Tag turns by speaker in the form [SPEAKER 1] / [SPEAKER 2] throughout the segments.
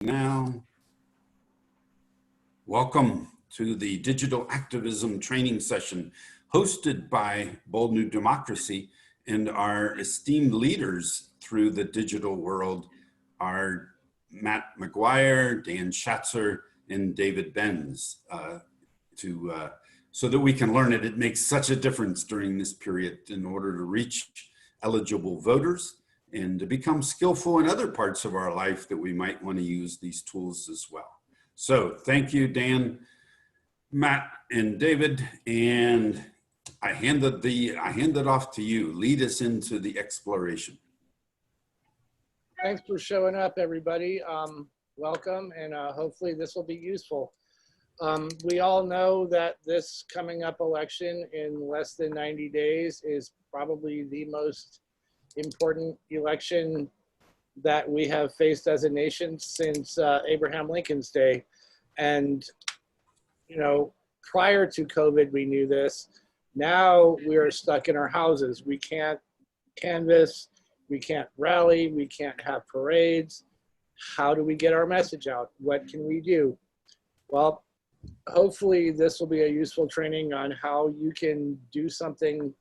[SPEAKER 1] Now, welcome to the Digital Activism training session hosted by Bold New Democracy, and our esteemed leaders through the digital world are Matt McGuire, Dan Shatzer, and David Benz, so that we can learn it. It makes such a difference during this period in order to reach eligible voters and to become skillful in other parts of our life that we might want to use these tools as well. So thank you, Dan, Matt, and David, and I hand it off to you. Lead us into the exploration.
[SPEAKER 2] Thanks for showing up, everybody. Welcome, and hopefully this will be useful. We all know that this coming up election in less than 90 days is probably the most important election that we have faced as a nation since Abraham Lincoln's day. And, you know, prior to COVID, we knew this. Now we are stuck in our houses. We can't canvass, we can't rally, we can't have parades. How do we get our message out? What can we do? Well, hopefully this will be a useful training on how you can do something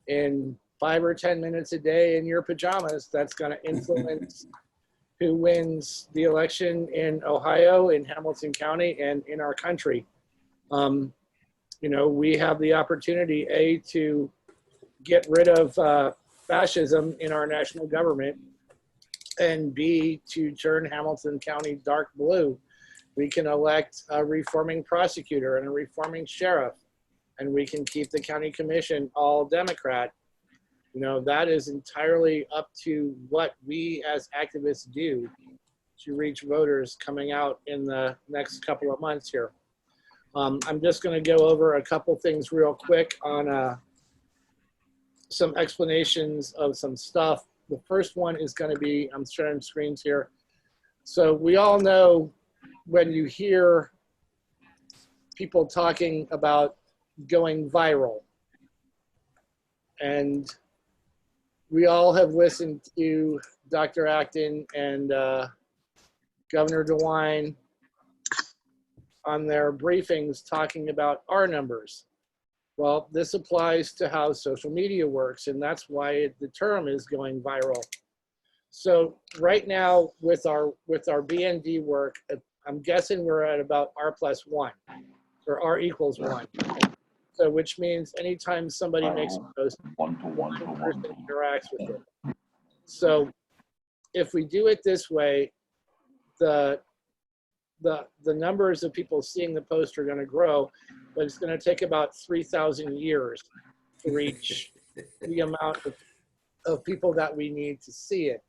[SPEAKER 2] in 5 or 10 minutes a day in your pajamas that's going to influence who wins the election in Ohio, in Hamilton County, and in our country. You know, we have the opportunity, A, to get rid of fascism in our national government, and B, to turn Hamilton County dark blue. We can elect a reforming prosecutor and a reforming sheriff, and we can keep the county commission all Democrat. You know, that is entirely up to what we as activists do to reach voters coming out in the next couple of months here. I'm just going to go over a couple things real quick on some explanations of some stuff. The first one is going to be, I'm sharing screens here. So we all know when you hear people talking about going viral, and we all have listened to Dr. Acton and Governor DeWine on their briefings talking about our numbers. Well, this applies to how social media works, and that's why the term is going viral. So right now with our BND work, I'm guessing we're at about R+1 or R equals 1. So which means anytime somebody makes a post, one person interacts with it. So if we do it this way, the numbers of people seeing the post are going to grow, but it's going to take about 3,000 years to reach the amount of people that we need to see it.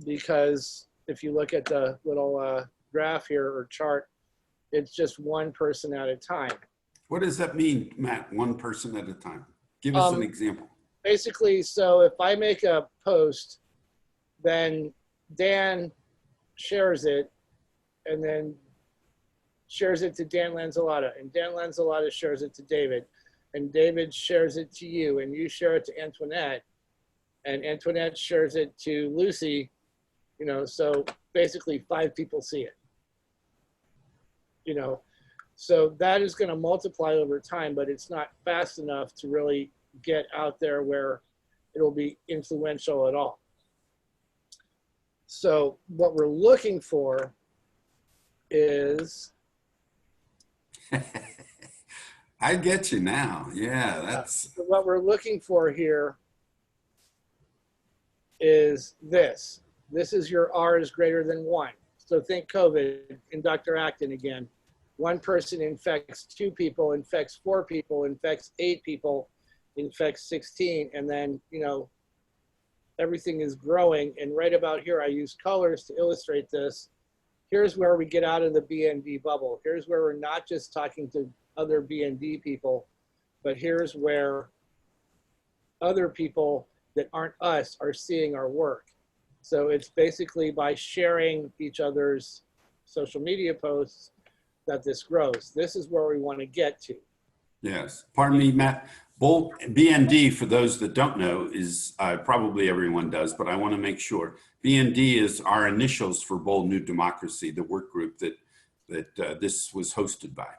[SPEAKER 2] Because if you look at the little graph here or chart, it's just one person at a time.
[SPEAKER 1] What does that mean, Matt? One person at a time. Give us an example.
[SPEAKER 2] Basically, so if I make a post, then Dan shares it, and then shares it to Dan Lanzalotta, and Dan Lanzalotta shares it to David, and David shares it to you, and you share it to Antoinette, and Antoinette shares it to Lucy, you know, so basically 5 people see it, you know. So that is going to multiply over time, but it's not fast enough to really get out there where it'll be influential at all. So what we're looking for is...
[SPEAKER 1] I get you now. Yeah, that's...
[SPEAKER 2] What we're looking for here is this. This is your R is greater than 1. So think COVID in Dr. Acton again. One person infects 2 people, infects 4 people, infects 8 people, infects 16, and then, you know, everything is growing. And right about here, I use colors to illustrate this. Here's where we get out of the BND bubble. Here's where we're not just talking to other BND people, but here's where other people that aren't us are seeing our work. So it's basically by sharing each other's social media posts that this grows. This is where we want to get to.
[SPEAKER 1] Yes. Pardon me, Matt. Bold BND, for those that don't know, is probably everyone does, but I want to make sure. BND is our initials for Bold New Democracy, the work group that this was hosted by.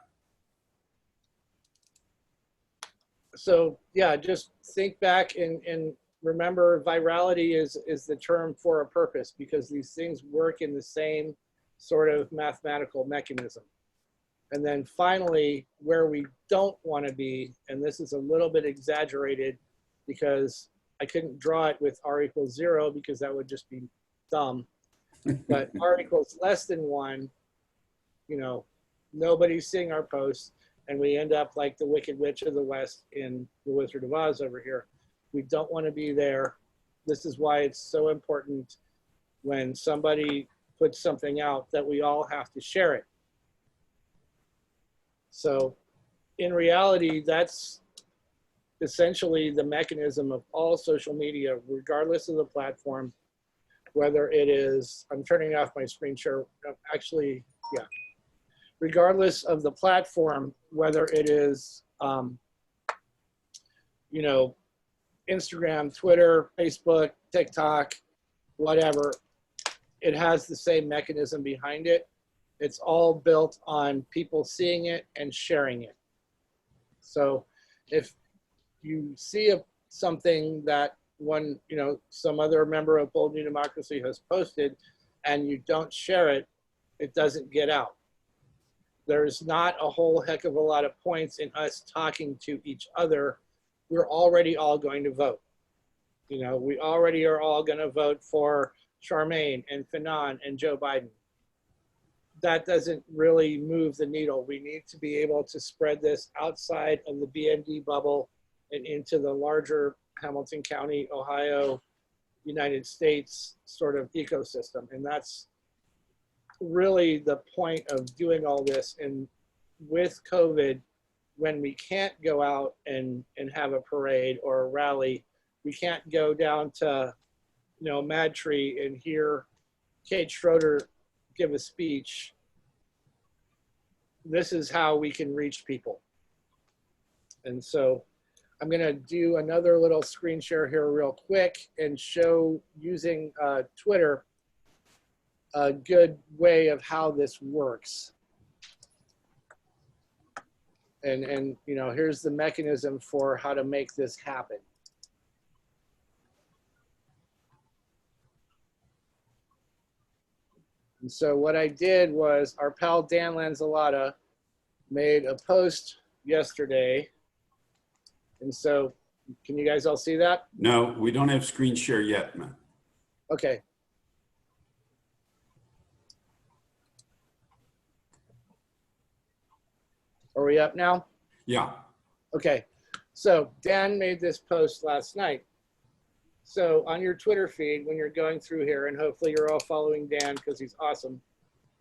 [SPEAKER 2] So yeah, just think back and remember virality is the term for a purpose, because these things work in the same sort of mathematical mechanism. And then finally, where we don't want to be, and this is a little bit exaggerated because I couldn't draw it with r equals 0 because that would just be dumb. But r equals less than 1, you know, nobody's seeing our posts, and we end up like the Wicked Witch of the West in The Wizard of Oz over here. We don't want to be there. This is why it's so important when somebody puts something out that we all have to share it. So in reality, that's essentially the mechanism of all social media, regardless of the platform, whether it is, I'm turning off my screen share, actually, yeah. Regardless of the platform, whether it is, you know, Instagram, Twitter, Facebook, TikTok, whatever, it has the same mechanism behind it. It's all built on people seeing it and sharing it. So if you see something that one, you know, some other member of Bold New Democracy has posted and you don't share it, it doesn't get out. There's not a whole heck of a lot of points in us talking to each other. We're already all going to vote. You know, we already are all going to vote for Charmaine and Fanon and Joe Biden. That doesn't really move the needle. We need to be able to spread this outside of the BND bubble and into the larger Hamilton County, Ohio, United States sort of ecosystem. And that's really the point of doing all this. And with COVID, when we can't go out and have a parade or a rally, we can't go down to, you know, Mad Tree and hear Kate Schroeder give a speech. This is how we can reach people. And so I'm going to do another little screen share here real quick and show using Twitter a good way of how this works. And you know, here's the mechanism for how to make this happen. And so what I did was our pal Dan Lanzalata made a post yesterday. And so can you guys all see that?
[SPEAKER 1] No, we don't have screen share yet, Matt.
[SPEAKER 2] Okay. Are we up now?
[SPEAKER 1] Yeah.
[SPEAKER 2] Okay. So Dan made this post last night. So on your Twitter feed, when you're going through here, and hopefully you're all following Dan because he's awesome,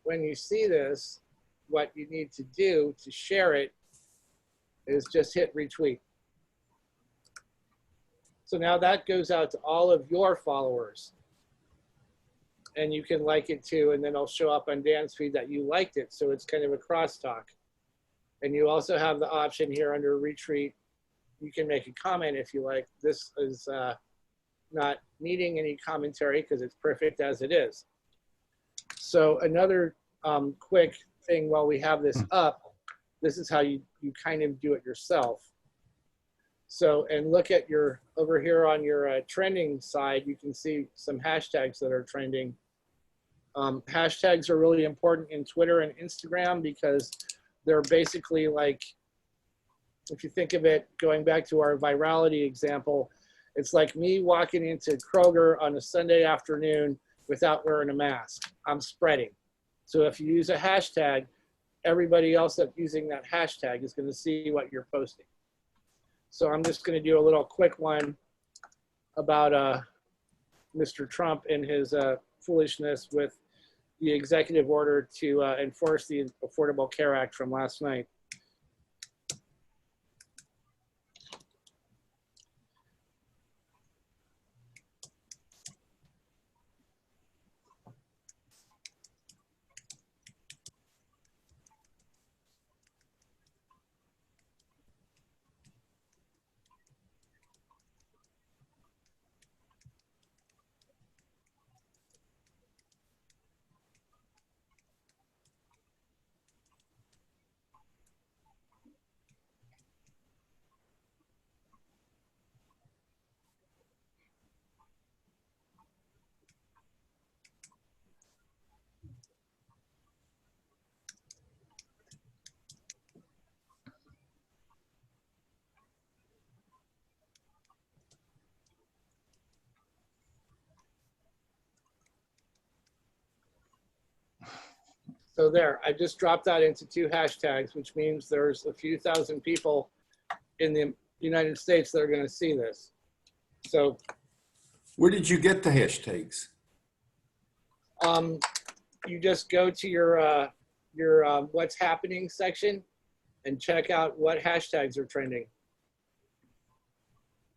[SPEAKER 2] when you see this, what you need to do to share it is just hit retweet. So now that goes out to all of your followers. And you can like it too, and then it'll show up on Dan's feed that you liked it. So it's kind of a crosstalk. And you also have the option here under retweet. You can make a comment if you like. This is not needing any commentary because it's perfect as it is. So another quick thing while we have this up, this is how you kind of do it yourself. So, and look at your, over here on your trending side, you can see some hashtags that are trending. Hashtags are really important in Twitter and Instagram because they're basically like, if you think of it, going back to our virality example, it's like me walking into Kroger on a Sunday afternoon without wearing a mask. I'm spreading. So if you use a hashtag, everybody else that's using that hashtag is going to see what you're posting. So I'm just going to do a little quick one about Mr. Trump and his foolishness with the executive order to enforce the Affordable Care Act from last night. So there, I just dropped that into 2 hashtags, which means there's a few thousand people in the United States that are going to see this. So
[SPEAKER 1] where did you get the hashtags?
[SPEAKER 2] you just go to your what's happening section and check out what hashtags are trending.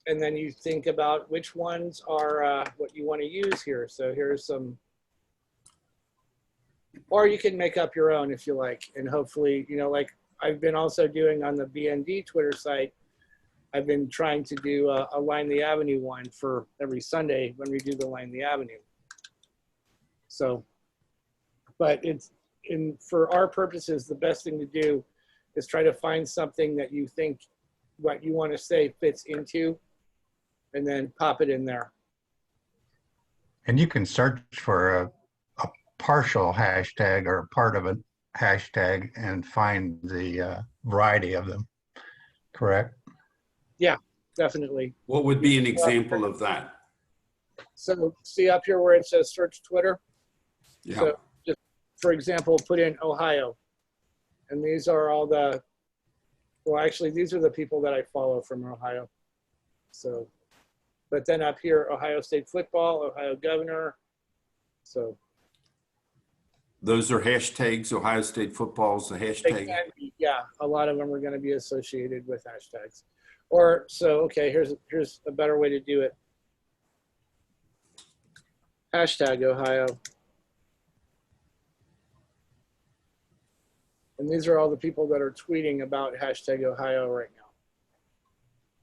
[SPEAKER 2] And then you think about which ones are what you want to use here. So here's some, or you can make up your own if you like. And hopefully, you know, like I've been also doing on the BND Twitter site, I've been trying to do a Line the Avenue one for every Sunday when we do the Line the Avenue. So, but for our purposes, the best thing to do is try to find something that you think what you want to say fits into, and then pop it in there.
[SPEAKER 3] And you can search for a partial hashtag or a part of a hashtag and find the variety of them, correct?
[SPEAKER 2] Yeah, definitely.
[SPEAKER 1] What would be an example of that?
[SPEAKER 2] So see up here where it says search Twitter?
[SPEAKER 1] Yeah.
[SPEAKER 2] So just, for example, put in Ohio. And these are all the, well, actually, these are the people that I follow from Ohio. So, but then up here, Ohio State football, Ohio governor. So
[SPEAKER 1] those are hashtags. Ohio State football's a hashtag.
[SPEAKER 2] yeah, a lot of them are going to be associated with hashtags. Or so, okay, here's a better way to do it. Hashtag Ohio. And these are all the people that are tweeting about hashtag Ohio right now.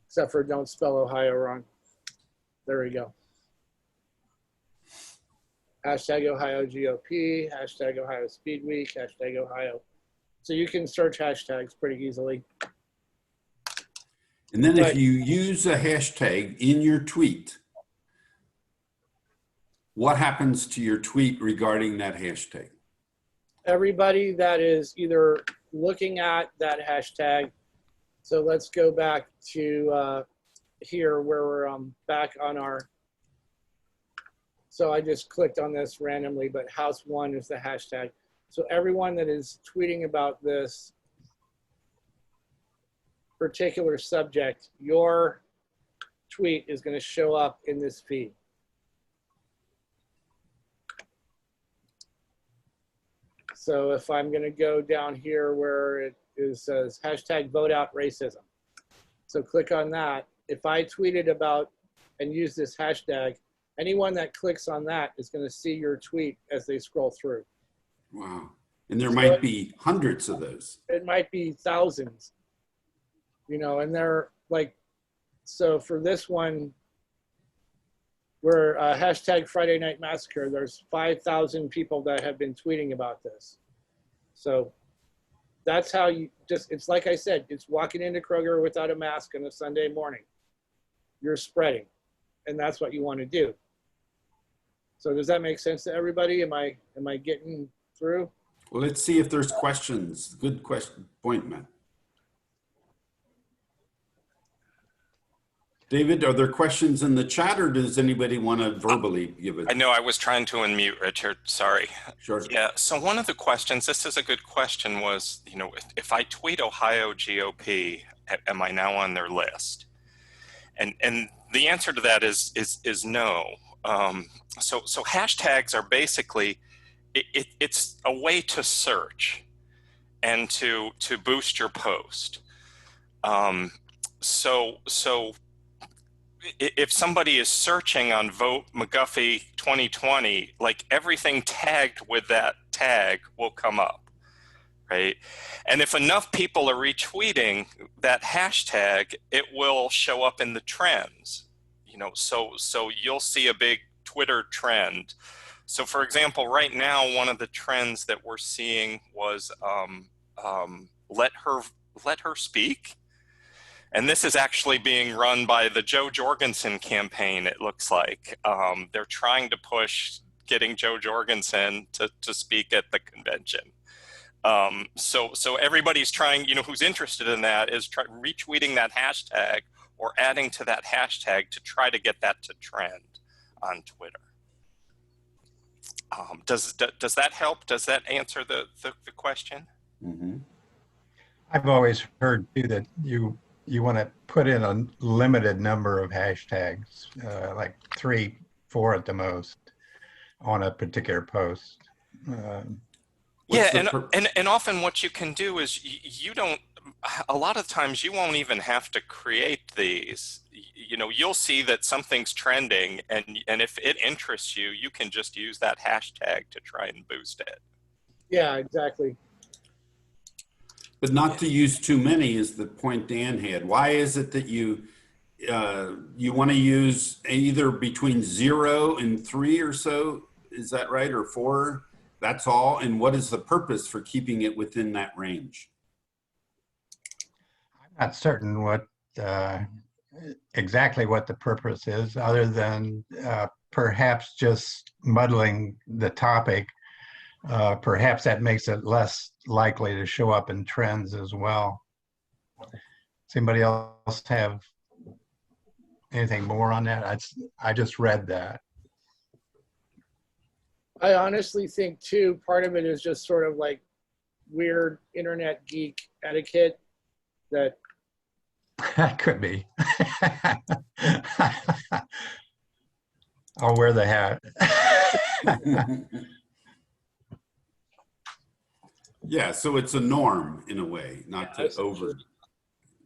[SPEAKER 2] Except for don't spell Ohio wrong. There we go. Hashtag Ohio GOP, hashtag Ohio Speed Week, hashtag Ohio. So you can search hashtags pretty easily.
[SPEAKER 1] And then if you use a hashtag in your tweet, what happens to your tweet regarding that hashtag?
[SPEAKER 2] Everybody that is either looking at that hashtag, so let's go back to here where we're back on our, so I just clicked on this randomly, but house one is the hashtag. So everyone that is tweeting about this particular subject, your tweet is going to show up in this feed. So if I'm going to go down here where it says hashtag vote out racism. So click on that. If I tweeted about and use this hashtag, anyone that clicks on that is going to see your tweet as they scroll through.
[SPEAKER 1] Wow. And there might be hundreds of those.
[SPEAKER 2] It might be thousands, you know, and they're like, so for this one, we're hashtag Friday Night Massacre. There's 5,000 people that have been tweeting about this. So that's how you just, it's like I said, it's walking into Kroger without a mask on a Sunday morning. You're spreading, and that's what you want to do. So does that make sense to everybody? Am I getting through?
[SPEAKER 1] Well, let's see if there's questions. Good question, point, Matt. David, are there questions in the chat, or does anybody want to verbally give it?
[SPEAKER 4] I know I was trying to unmute, Richard. Sorry.
[SPEAKER 1] Sure.
[SPEAKER 4] Yeah. So one of the questions, this is a good question, was, you know, if I tweet Ohio GOP, am I now on their list? And the answer to that is no. So hashtags are basically, it's a way to search and to boost your post. So if somebody is searching on Vote McGuffey 2020, like everything tagged with that tag will come up, right? And if enough people are retweeting that hashtag, it will show up in the trends, you know, so you'll see a big Twitter trend. So for example, right now, one of the trends that we're seeing was let her speak. And this is actually being run by the Joe Jorgensen campaign, it looks like. They're trying to push getting Joe Jorgensen to speak at the convention. So everybody's trying, you know, who's interested in that is retweeting that hashtag or adding to that hashtag to try to get that to trend on Twitter. Does that help? Does that answer the question?
[SPEAKER 1] Mm-hmm.
[SPEAKER 3] I've always heard too that you want to put in a limited number of hashtags, like 3, 4 at the most, on a particular post.
[SPEAKER 4] Yeah, and often what you can do is you don't. A lot of times you won't even have to create these. You know, you'll see that something's trending, and if it interests you, you can just use that hashtag to try and boost it.
[SPEAKER 2] Yeah, exactly.
[SPEAKER 1] But not to use too many is the point Dan had. Why is it that you want to use either between 0 and 3 or so? Is that right? Or 4? That's all. And what is the purpose for keeping it within that range?
[SPEAKER 3] I'm not certain what exactly what the purpose is, other than perhaps just muddling the topic. Perhaps that makes it less likely to show up in trends as well. Does anybody else have anything more on that? I just read that.
[SPEAKER 2] I honestly think too, part of it is just sort of like weird internet geek etiquette that
[SPEAKER 3] That could be. I'll wear the hat.
[SPEAKER 1] Yeah, so it's a norm in a way, not to over.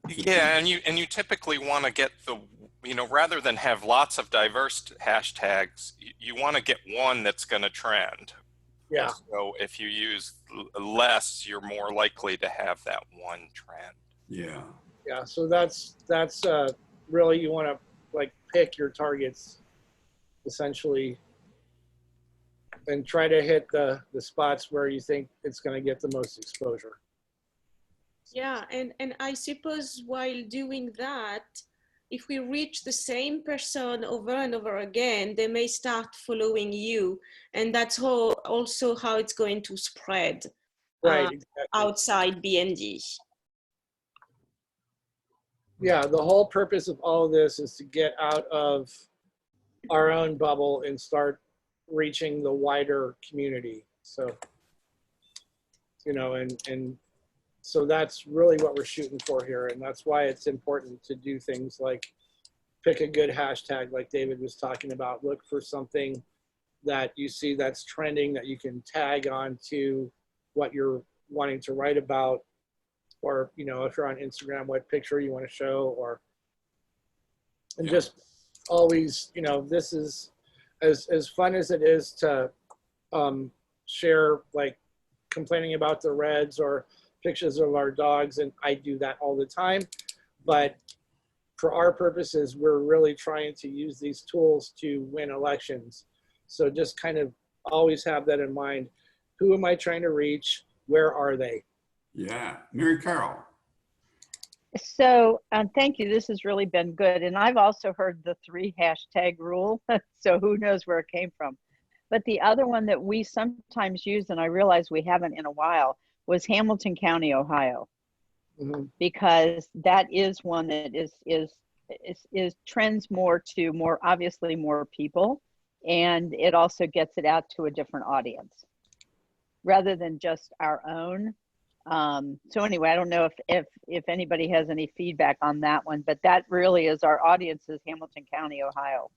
[SPEAKER 4] Yeah, and you typically want to get the, you know, rather than have lots of diverse hashtags, you want to get one that's going to trend.
[SPEAKER 2] Yeah.
[SPEAKER 4] So if you use less, you're more likely to have that one trend.
[SPEAKER 1] Yeah.
[SPEAKER 2] Yeah. So that's really, you want to like pick your targets essentially and try to hit the spots where you think it's going to get the most exposure.
[SPEAKER 5] Yeah, and I suppose while doing that, if we reach the same person over and over again, they may start following you. And that's also how it's going to spread
[SPEAKER 2] Exactly.
[SPEAKER 5] outside BND.
[SPEAKER 2] Yeah, the whole purpose of all of this is to get out of our own bubble and start reaching the wider community. So, you know, and so that's really what we're shooting for here. And that's why it's important to do things like pick a good hashtag like David was talking about. Look for something that you see that's trending that you can tag on to what you're wanting to write about. Or, you know, if you're on Instagram, what picture you want to show, or, and just always, you know, this is as fun as it is to share like complaining about the Reds or pictures of our dogs, and I do that all the time, but for our purposes, we're really trying to use these tools to win elections. So just kind of always have that in mind. Who am I trying to reach? Where are they?
[SPEAKER 1] Yeah. Mary Carol.
[SPEAKER 6] So thank you. This has really been good. And I've also heard the 3 hashtag rule. So who knows where it came from. But the other one that we sometimes use, and I realize we haven't in a while, was Hamilton County, Ohio. Mm-hmm. Because that is one that is trends more to obviously more people. And it also gets it out to a different audience rather than just our own. So anyway, I don't know if anybody has any feedback on that one, but that really is our audience is Hamilton County, Ohio.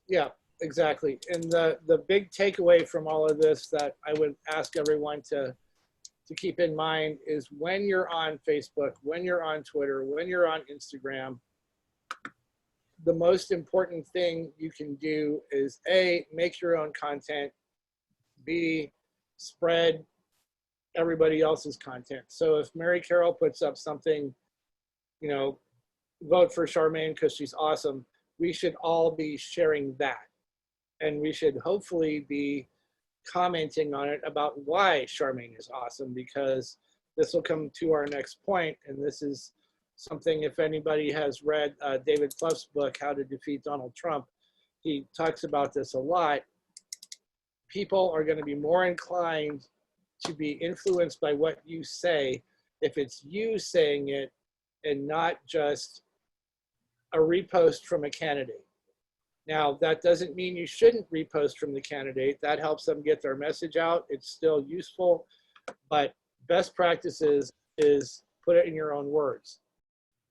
[SPEAKER 2] Yeah, exactly. And the big takeaway from all of this that I would ask everyone to keep in mind is when you're on Facebook, when you're on Twitter, when you're on Instagram, the most important thing you can do is A, make your own content, B, spread everybody else's content. So if Mary Carol puts up something, you know, vote for Charmaine because she's awesome, we should all be sharing that. And we should hopefully be commenting on it about why Charmaine is awesome, because this will come to our next point. And this is something, if anybody has read David Plouffe's book, How to Defeat Donald Trump, he talks about this a lot. People are going to be more inclined to be influenced by what you say if it's you saying it and not just a repost from a candidate. Now, that doesn't mean you shouldn't repost from the candidate. That helps them get their message out. It's still useful, but best practices is put it in your own words.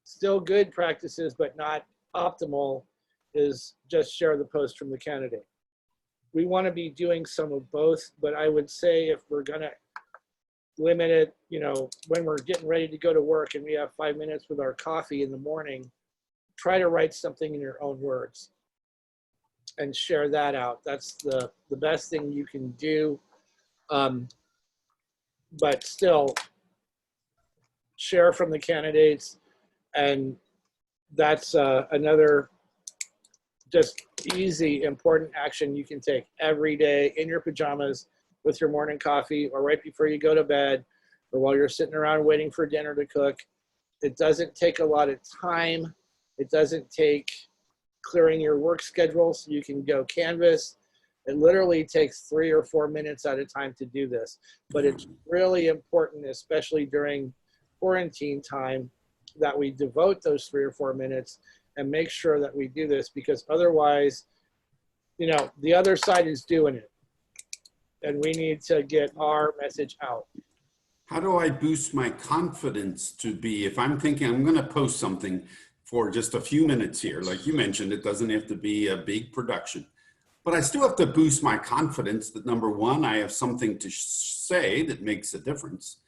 [SPEAKER 2] Still good practices, but not optimal, is just share the post from the candidate. We want to be doing some of both, but I would say if we're going to limit it, you know, when we're getting ready to go to work and we have 5 minutes with our coffee in the morning, try to write something in your own words and share that out. That's the best thing you can do. But still, share from the candidates, and that's another just easy, important action you can take every day in your pajamas with your morning coffee, or right before you go to bed, or while you're sitting around waiting for dinner to cook. It doesn't take a lot of time. It doesn't take clearing your work schedule so you can go canvas. It literally takes 3 or 4 minutes at a time to do this. But it's really important, especially during quarantine time, that we devote those 3 or 4 minutes and make sure that we do this, because otherwise, you know, the other side is doing it. And we need to get our message out.
[SPEAKER 1] How do I boost my confidence to be, if I'm thinking I'm going to post something for just a few minutes here, like you mentioned, it doesn't have to be a big production, but I still have to boost my confidence that, number one, I have something to say that makes a difference.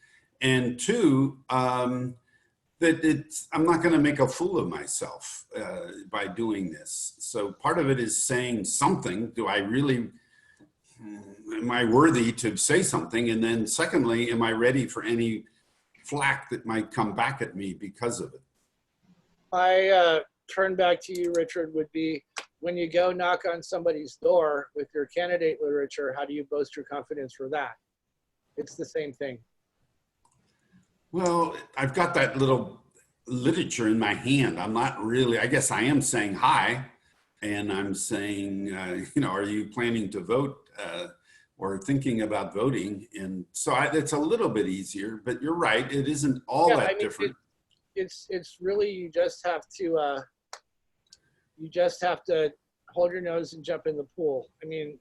[SPEAKER 1] And two, that I'm not going to make a fool of myself by doing this. So part of it is saying something. Do I really, am I worthy to say something? And then secondly, am I ready for any flack that might come back at me because of it?
[SPEAKER 2] My turn back to you, Richard, would be when you go knock on somebody's door with your candidate literature, how do you boost your confidence for that? It's the same thing.
[SPEAKER 1] Well, I've got that little literature in my hand. I'm not really, I guess I am saying hi, and I'm saying, you know, are you planning to vote or thinking about voting? And so it's a little bit easier, but you're right. It isn't all that different.
[SPEAKER 2] It's really, you just have to hold your nose and jump in the pool. I mean,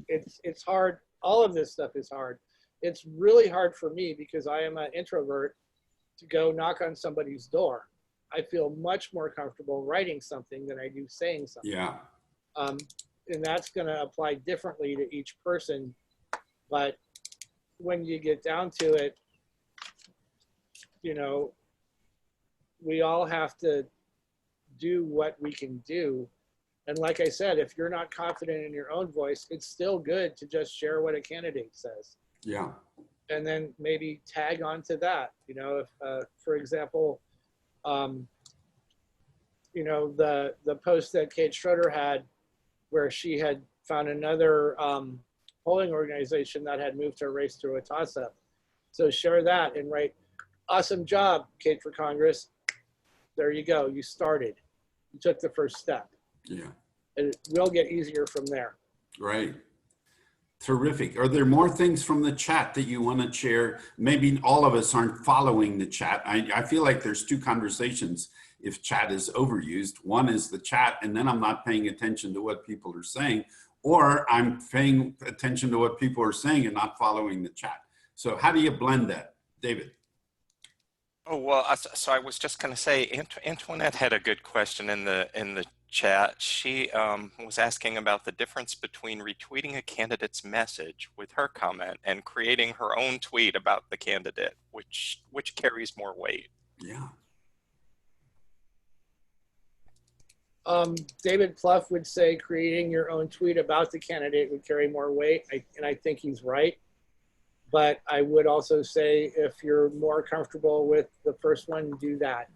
[SPEAKER 2] it's hard. All of this stuff is hard. It's really hard for me because I am an introvert to go knock on somebody's door. I feel much more comfortable writing something than I do saying something.
[SPEAKER 1] Yeah.
[SPEAKER 2] And that's going to apply differently to each person. But when you get down to it, you know, we all have to do what we can do. And like I said, if you're not confident in your own voice, it's still good to just share what a candidate says.
[SPEAKER 1] Yeah.
[SPEAKER 2] And then maybe tag onto that. You know, if, for example, you know, the post that Kate Schroeder had where she had found another polling organization that had moved her race through a toss-up. So share that and write, awesome job, Kate for Congress. There you go. You started. You took the first step.
[SPEAKER 1] Yeah.
[SPEAKER 2] And it will get easier from there.
[SPEAKER 1] Right. Terrific. Are there more things from the chat that you want to share? Maybe all of us aren't following the chat. I feel like there's two conversations if chat is overused. One is the chat, and then I'm not paying attention to what people are saying, or I'm paying attention to what people are saying and not following the chat. So how do you blend that, David?
[SPEAKER 4] Oh, well, so I was just going to say, Antoinette had a good question in the chat. She was asking about the difference between retweeting a candidate's message with her comment and creating her own tweet about the candidate, which carries more weight.
[SPEAKER 1] Yeah.
[SPEAKER 2] David Pluff would say creating your own tweet about the candidate would carry more weight, and I think he's right. But I would also say if you're more comfortable with the first one, do that.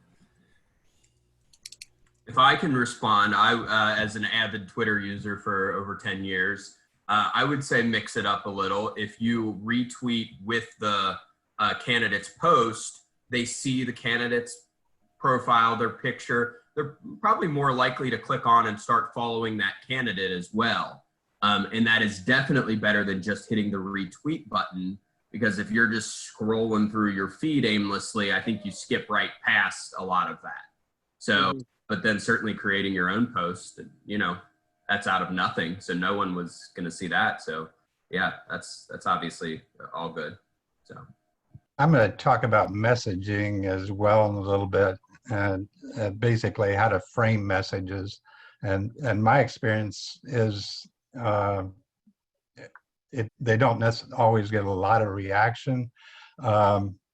[SPEAKER 7] If I can respond, as an avid Twitter user for over 10 years, I would say mix it up a little. If you retweet with the candidate's post, they see the candidate's profile, their picture. They're probably more likely to click on and start following that candidate as well. And that is definitely better than just hitting the retweet button, because if you're just scrolling through your feed aimlessly, I think you skip right past a lot of that. So, but then certainly creating your own post, you know, that's out of nothing. So no one was going to see that. So yeah, that's obviously all good. So
[SPEAKER 3] I'm going to talk about messaging as well in a little bit, and basically how to frame messages. And my experience is they don't always get a lot of reaction,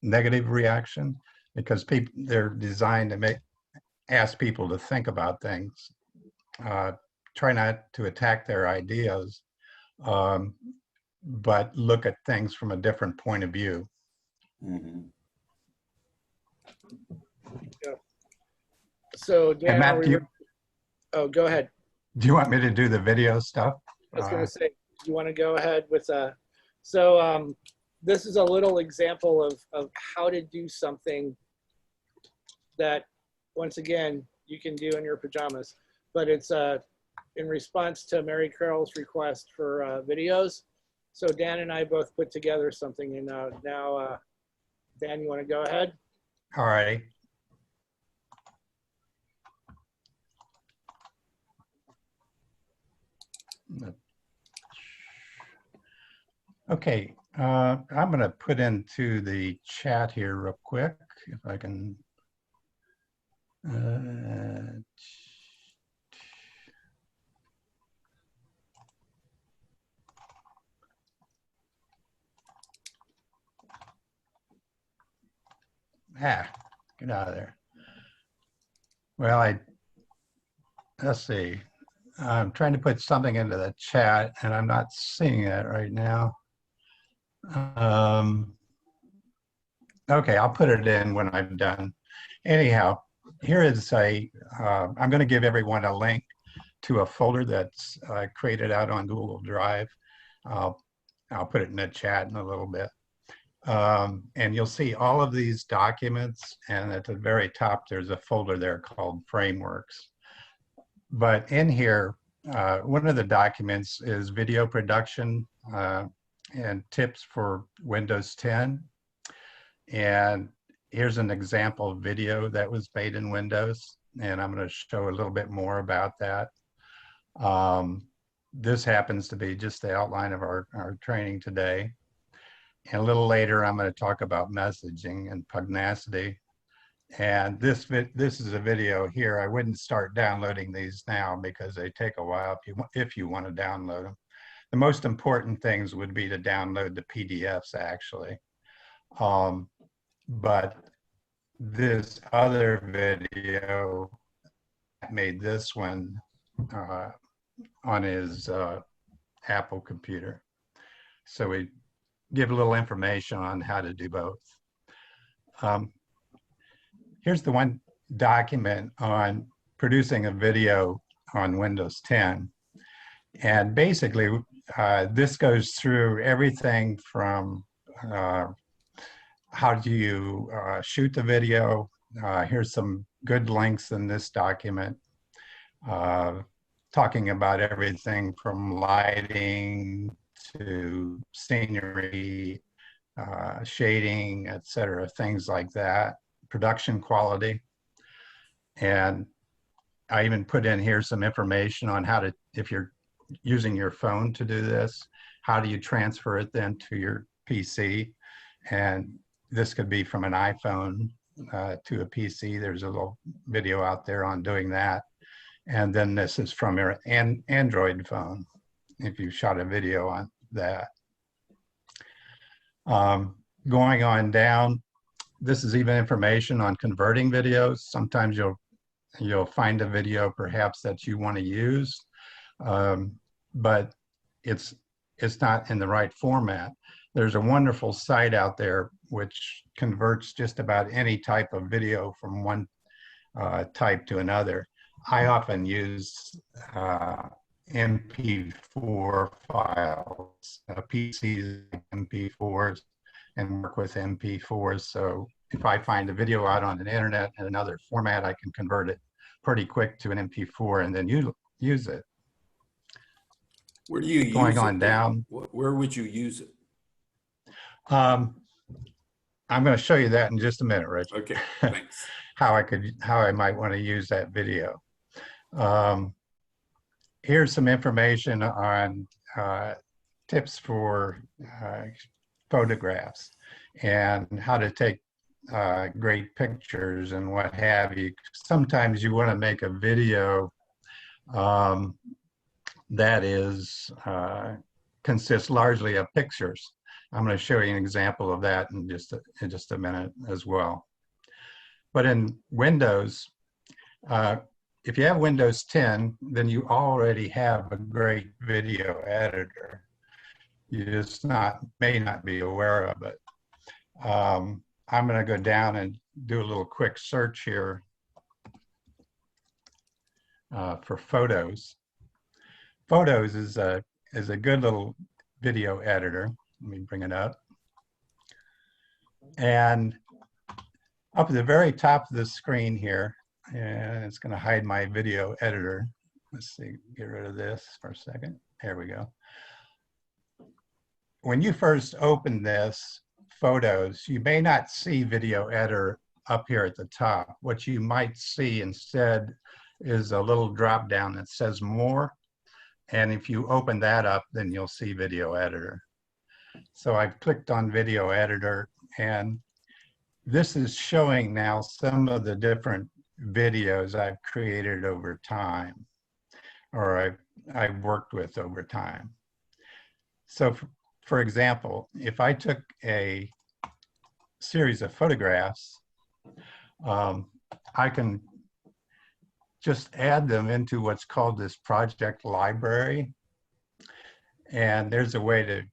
[SPEAKER 3] negative reaction, because they're designed to ask people to think about things. Try not to attack their ideas, but look at things from a different point of view.
[SPEAKER 1] Mm-hmm.
[SPEAKER 2] Yeah. So Dan,
[SPEAKER 3] Matt,
[SPEAKER 2] oh, go ahead.
[SPEAKER 3] do you want me to do the video stuff?
[SPEAKER 2] I was going to say, you want to go ahead with so this is a little example of how to do something that, once again, you can do in your pajamas, but it's in response to Mary Carol's request for videos. So Dan and I both put together something, and now, Dan, you want to go ahead?
[SPEAKER 3] All right. Okay, I'm going to put into the chat here real quick, if I can. Get out of there. Well, let's see. I'm trying to put something into the chat and I'm not seeing it right now. Okay, I'll put it in when I'm done. Anyhow, here is I'm going to give everyone a link to a folder that's created out on Google Drive. I'll put it in the chat in a little bit. And you'll see all of these documents, and at the very top, there's a folder there called Frameworks. But in here, one of the documents is video production and tips for Windows 10. And here's an example video that was made in Windows, and I'm going to show a little bit more about that. This happens to be just the outline of our training today. And a little later, I'm going to talk about messaging and pugnacity. And this is a video here. I wouldn't start downloading these now because they take a while if you want to download them. The most important things would be to download the PDFs, actually. But this other video made this one on his Apple computer. So we give a little information on how to do both. Here's the one document on producing a video on Windows 10. And basically, this goes through everything from how do you shoot the video. Here's some good links in this document, talking about everything from lighting to scenery, shading, etc., things like that, production quality. And I even put in here some information on how to, if you're using your phone to do this, how do you transfer it then to your PC? And this could be from an iPhone to a PC. There's a little video out there on doing that. And then this is from your Android phone, if you shot a video on that. Going on down, this is even information on converting videos. Sometimes you'll find a video perhaps that you want to use, but it's not in the right format. There's a wonderful site out there which converts just about any type of video from one type to another. I often use MP4 files, PCs, MP4s, and work with MP4s. So if I find a video out on the internet in another format, I can convert it pretty quick to an MP4 and then use it.
[SPEAKER 1] Where do you use it?
[SPEAKER 3] Going on down.
[SPEAKER 1] Where would you use it?
[SPEAKER 3] I'm going to show you that in just a minute, Rich.
[SPEAKER 1] Okay, thanks.
[SPEAKER 3] how I might want to use that video. here's some information on tips for photographs and how to take great pictures and what have you. Sometimes you want to make a video that is consists largely of pictures. I'm going to show you an example of that in just a minute as well. But in Windows, if you have Windows 10, then you already have a great video editor. You just may not be aware of it. I'm going to go down and do a little quick search here for Photos. Photos is a good little video editor. Let me bring it up. And up at the very top of the screen here, and it's going to hide my video editor. Let's see, get rid of this for a second. There we go. When you first open this, Photos, you may not see video editor up here at the top. What you might see instead is a little drop down that says more. And if you open that up, then you'll see video editor. So I've clicked on video editor, and this is showing now some of the different videos I've created over time, or I've worked with over time. So for example, if I took a series of photographs, I can just add them into what's called this project library. And there's a way to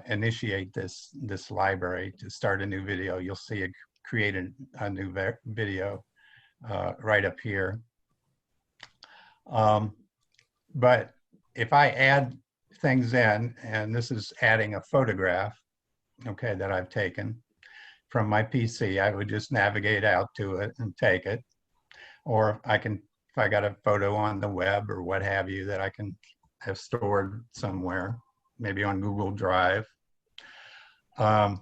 [SPEAKER 3] initiate this library to start a new video. You'll see it create a new video right up here. But if I add things in, and this is adding a photograph, okay, that I've taken from my PC, I would just navigate out to it and take it. Or I can, if I got a photo on the web or what have you that I can have stored somewhere, maybe on Google Drive, I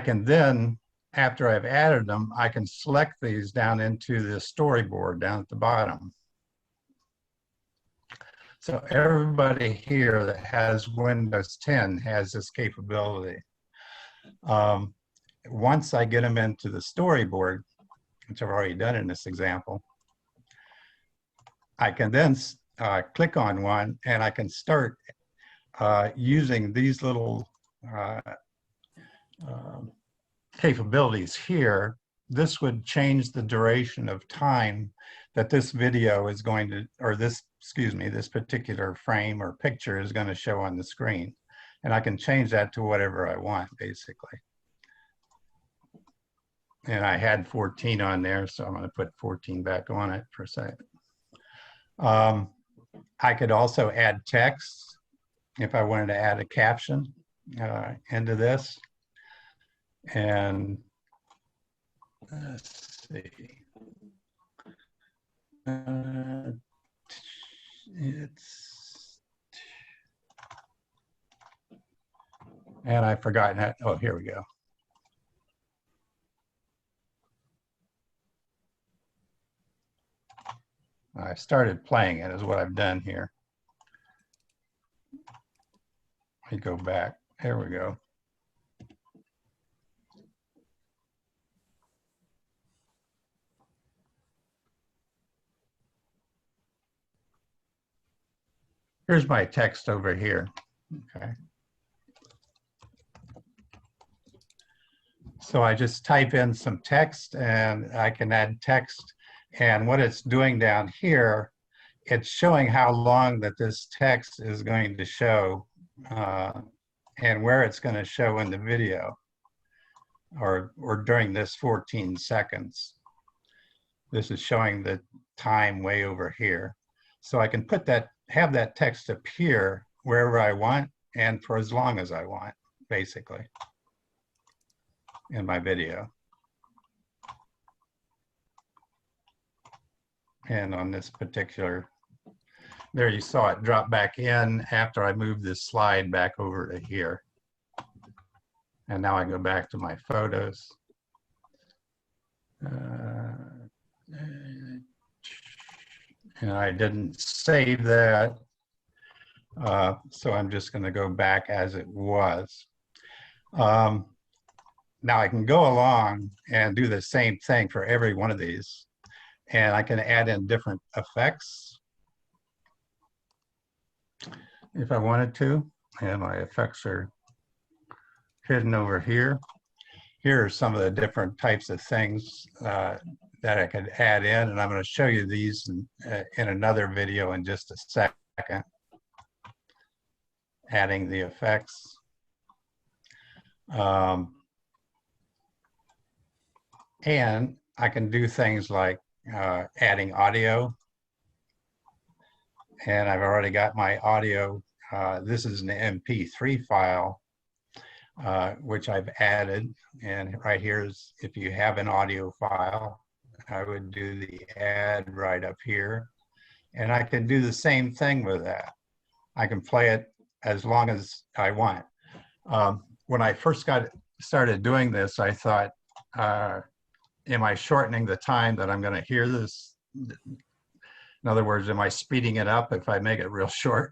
[SPEAKER 3] can then, after I've added them, I can select these down into the storyboard down at the bottom. So everybody here that has Windows 10 has this capability. Once I get them into the storyboard, which I've already done in this example, I can then click on one and I can start using these little capabilities here. This would change the duration of time that this video is going to, or this, excuse me, this particular frame or picture is going to show on the screen. And I can change that to whatever I want, basically. And I had 14 on there, so I'm going to put 14 back on it for a second. I could also add text if I wanted to add a caption into this. And let's see. And I've forgotten that. Oh, here we go. I started playing it is what I've done here. Let me go back. There we go. Here's my text over here. Okay. So I just type in some text and I can add text. And what it's doing down here, it's showing how long that this text is going to show and where it's going to show in the video or during this 14 seconds. This is showing the time way over here. So I can put that, have that text appear wherever I want and for as long as I want, basically, in my video. And on this particular, there you saw it drop back in after I moved this slide back over to here. And now I go back to my photos. And I didn't save that. So I'm just going to go back as it was. Now I can go along and do the same thing for every one of these. And I can add in different effects if I wanted to. And my effects are hidden over here. Here are some of the different types of things that I could add in. And I'm going to show you these in another video in just a second. Adding the effects. And I can do things like adding audio. And I've already got my audio. This is an MP3 file, which I've added. And right here is, if you have an audio file, I would do the add right up here. And I can do the same thing with that. I can play it as long as I want. When I first started doing this, I thought, am I shortening the time that I'm going to hear this? In other words, am I speeding it up if I make it real short?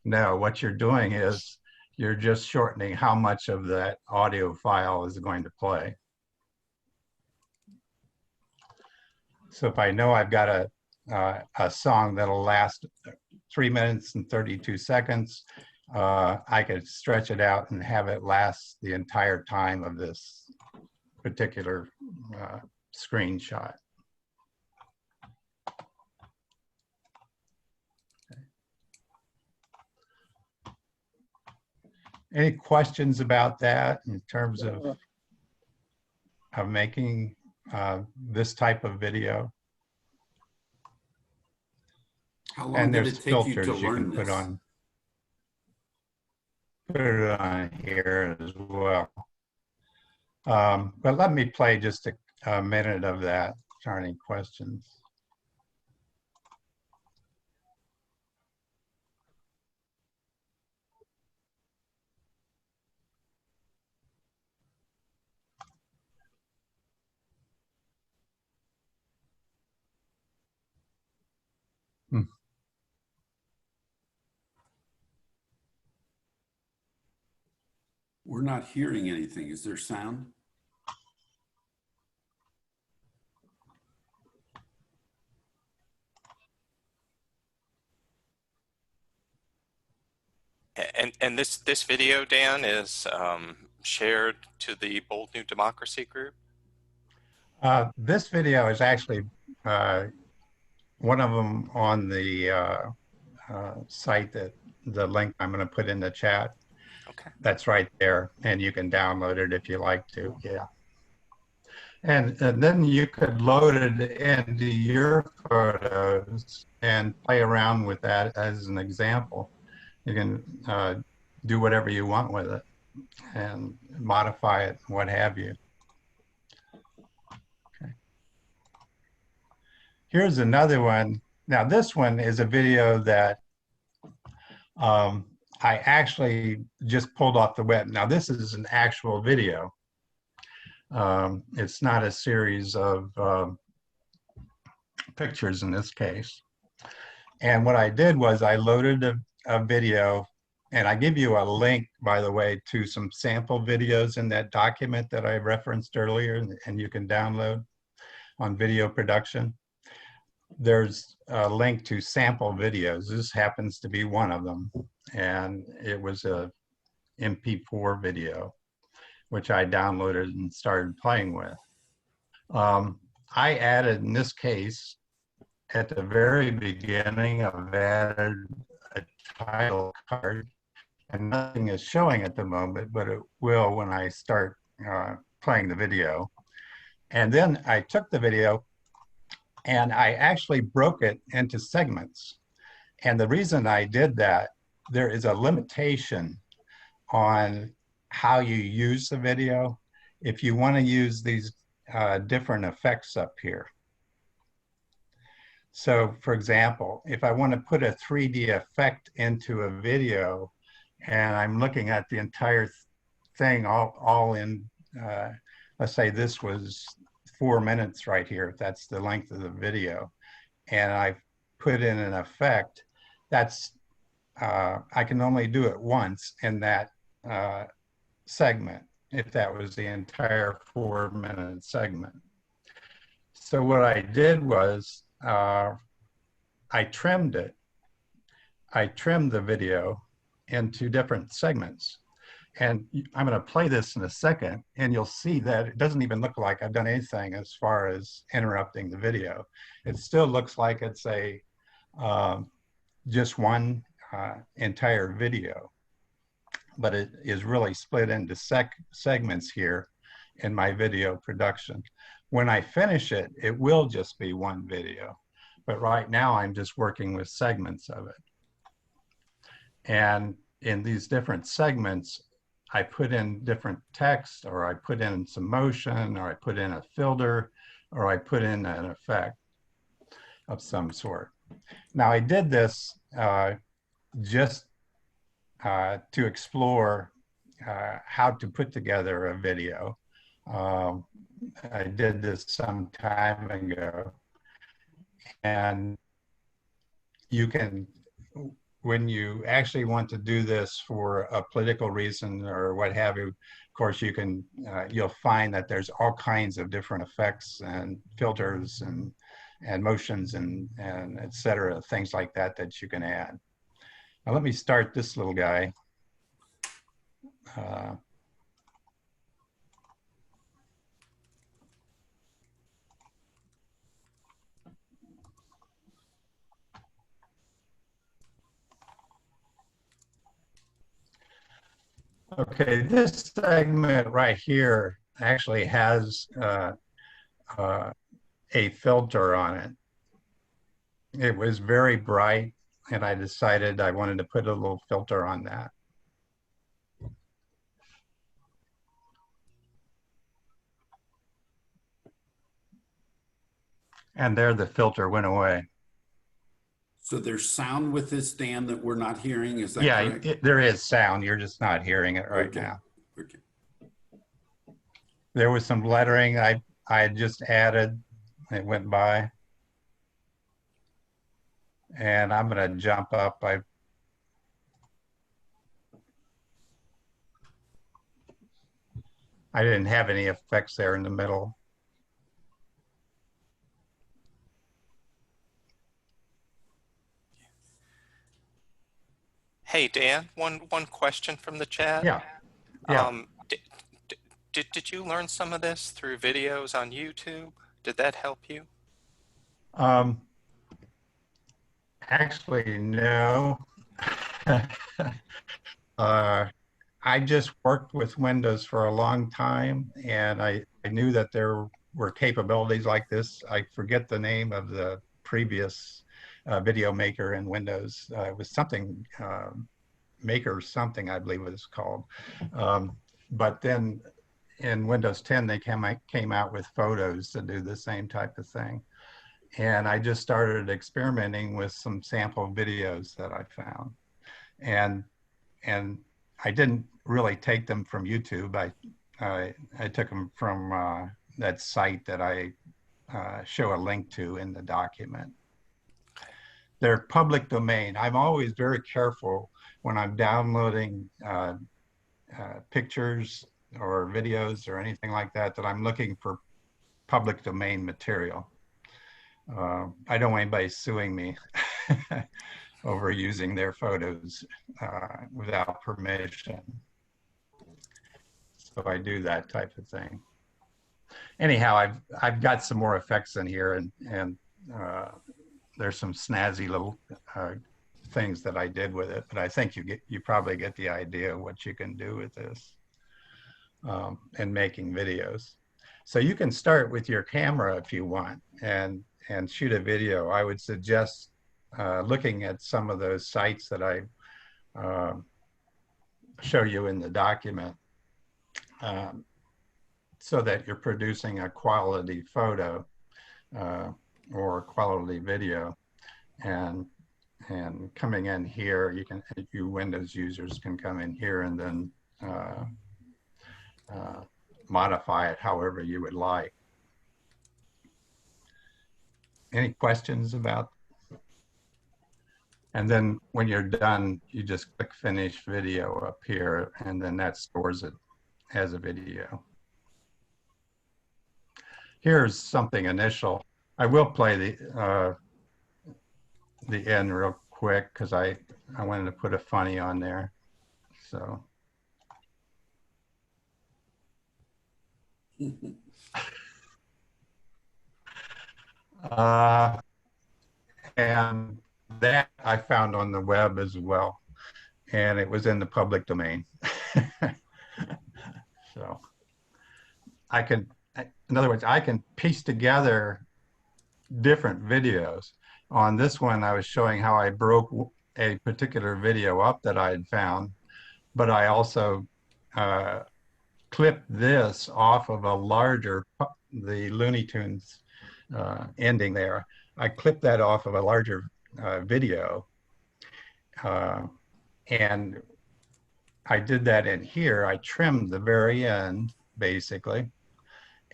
[SPEAKER 3] No, what you're doing is you're just shortening how much of that audio file is going to play. So if I know I've got a song that'll last 3 minutes and 32 seconds, I could stretch it out and have it last the entire time of this particular screenshot. Okay. Any questions about that in terms of making this type of video?
[SPEAKER 1] How long
[SPEAKER 3] And
[SPEAKER 1] did
[SPEAKER 3] there's
[SPEAKER 1] it take you
[SPEAKER 3] filters
[SPEAKER 1] to
[SPEAKER 3] you
[SPEAKER 1] learn
[SPEAKER 3] can put
[SPEAKER 1] this?
[SPEAKER 3] it on here as well. But let me play just a minute of that. Are any questions?
[SPEAKER 1] We're not hearing anything. Is there sound?
[SPEAKER 4] And this video, Dan, is shared to the Bold New Democracy group.
[SPEAKER 3] This video is actually one of them on the site, that the link I'm going to put in the chat.
[SPEAKER 4] Okay.
[SPEAKER 3] That's right there, and you can download it if you like to. Yeah. And then you could load it into your photos and play around with that as an example. You can do whatever you want with it and modify it, what have you. Okay. Here's another one. Now this one is a video that I actually just pulled off the web. Now this is an actual video. It's not a series of pictures in this case. And what I did was I loaded a video, and I give you a link, by the way, to some sample videos in that document that I referenced earlier, and you can download on video production. There's a link to sample videos. This happens to be one of them, and it was a MP4 video, which I downloaded and started playing with. I added, in this case, at the very beginning, I've added a title card, and nothing is showing at the moment, but it will when I start playing the video. And then I took the video and I actually broke it into segments. And the reason I did that, there is a limitation on how you use the video if you want to use these different effects up here. So for example, if I want to put a 3D effect into a video and I'm looking at the entire thing all in, let's say this was 4 minutes right here, that's the length of the video, and I put in an effect, that's I can only do it once in that segment, if that was the entire 4-minute segment. So what I did was I trimmed it. I trimmed the video into different segments. And I'm going to play this in a second, and you'll see that it doesn't even look like I've done anything as far as interrupting the video. It still looks like it's a just one entire video, but it is really split into segments here in my video production. When I finish it, it will just be one video, but right now I'm just working with segments of it. And in these different segments, I put in different text, or I put in some motion, or I put in a filter, or I put in an effect of some sort. Now I did this just to explore how to put together a video. I did this some time ago, and you can, when you actually want to do this for a political reason or what have you, of course you can, you'll find that there's all kinds of different effects and filters and motions and et cetera, things like that that you can add. Now let me start this little guy. Okay, this segment right here actually has a filter on it. It was very bright, and I decided I wanted to put a little filter on that. And there the filter went away.
[SPEAKER 1] So there's sound with this, Dan, that we're not hearing, is that correct?
[SPEAKER 3] Yeah, there is sound, you're just not hearing it right now.
[SPEAKER 1] Okay.
[SPEAKER 3] There was some lettering I had just added, it went by. And I'm gonna jump up. I didn't have any effects there in the middle.
[SPEAKER 4] Hey, Dan, one question from the chat.
[SPEAKER 3] Yeah.
[SPEAKER 4] Did you learn some of this through videos on YouTube? Did that help you?
[SPEAKER 3] Actually, no. I just worked with Windows for a long time, and I knew that there were capabilities like this. I forget the name of the previous video maker in Windows. It was something, Maker something, I believe it was called. But then in Windows 10, they came out with photos to do the same type of thing. And I just started experimenting with some sample videos that I found. And I didn't really take them from YouTube. I took them from that site that I show a link to in the document. They're public domain. I'm always very careful when I'm downloading pictures or videos or anything like that, that I'm looking for public domain material. I don't want anybody suing me over using their photos without permission. So I do that type of thing. Anyhow, I've got some more effects in here, and there's some snazzy little things that I did with it, but I think you probably get the idea of what you can do with this in making videos. So you can start with your camera if you want and shoot a video. I would suggest looking at some of those sites that I show you in the document so that you're producing a quality photo or quality video, and coming in here, you Windows users can come in here and then modify it however you would like. Any questions about And then when you're done, you just click finish video up here, and then that stores it as a video. Here's something initial. I will play the end real quick because I wanted to put a funny on there. So. And that I found on the web as well, and it was in the public domain. So I can, in other words, I can piece together different videos. On this one, I was showing how I broke a particular video up that I had found, but I also clipped this off of a larger, the Looney Tunes ending there. I clipped that off of a larger video, and I did that in here. I trimmed the very end, basically,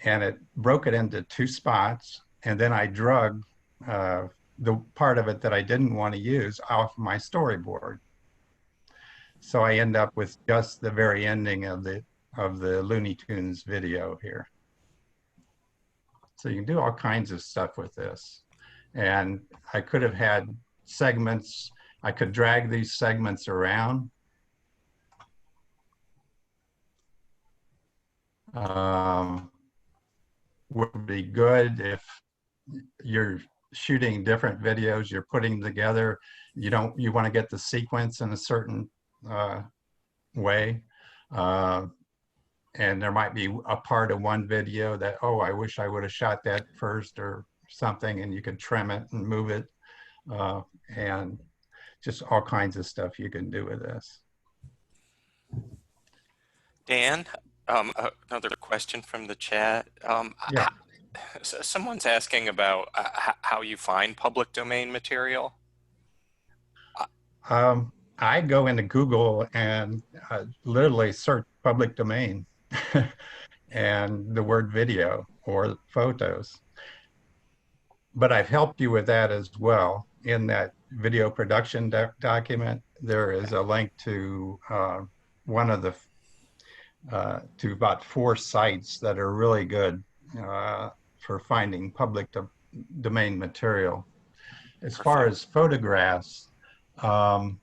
[SPEAKER 3] and it broke it into 2 spots, and then I drug the part of it that I didn't want to use off my storyboard. So I end up with just the very ending of the Looney Tunes video here. So you can do all kinds of stuff with this. And I could have had segments. I could drag these segments around. Would be good if you're shooting different videos, you're putting them together. You want to get the sequence in a certain way. And there might be a part of one video that, oh, I wish I would have shot that first or something, and you can trim it and move it, and just all kinds of stuff you can do with this.
[SPEAKER 4] Dan, another question from the chat.
[SPEAKER 3] Yeah.
[SPEAKER 4] Someone's asking about how you find public domain material.
[SPEAKER 3] I go into Google and literally search public domain and the word video or photos. But I've helped you with that as well. In that video production document, there is a link to one of the to about 4 sites that are really good for finding public domain material. As far as photographs, the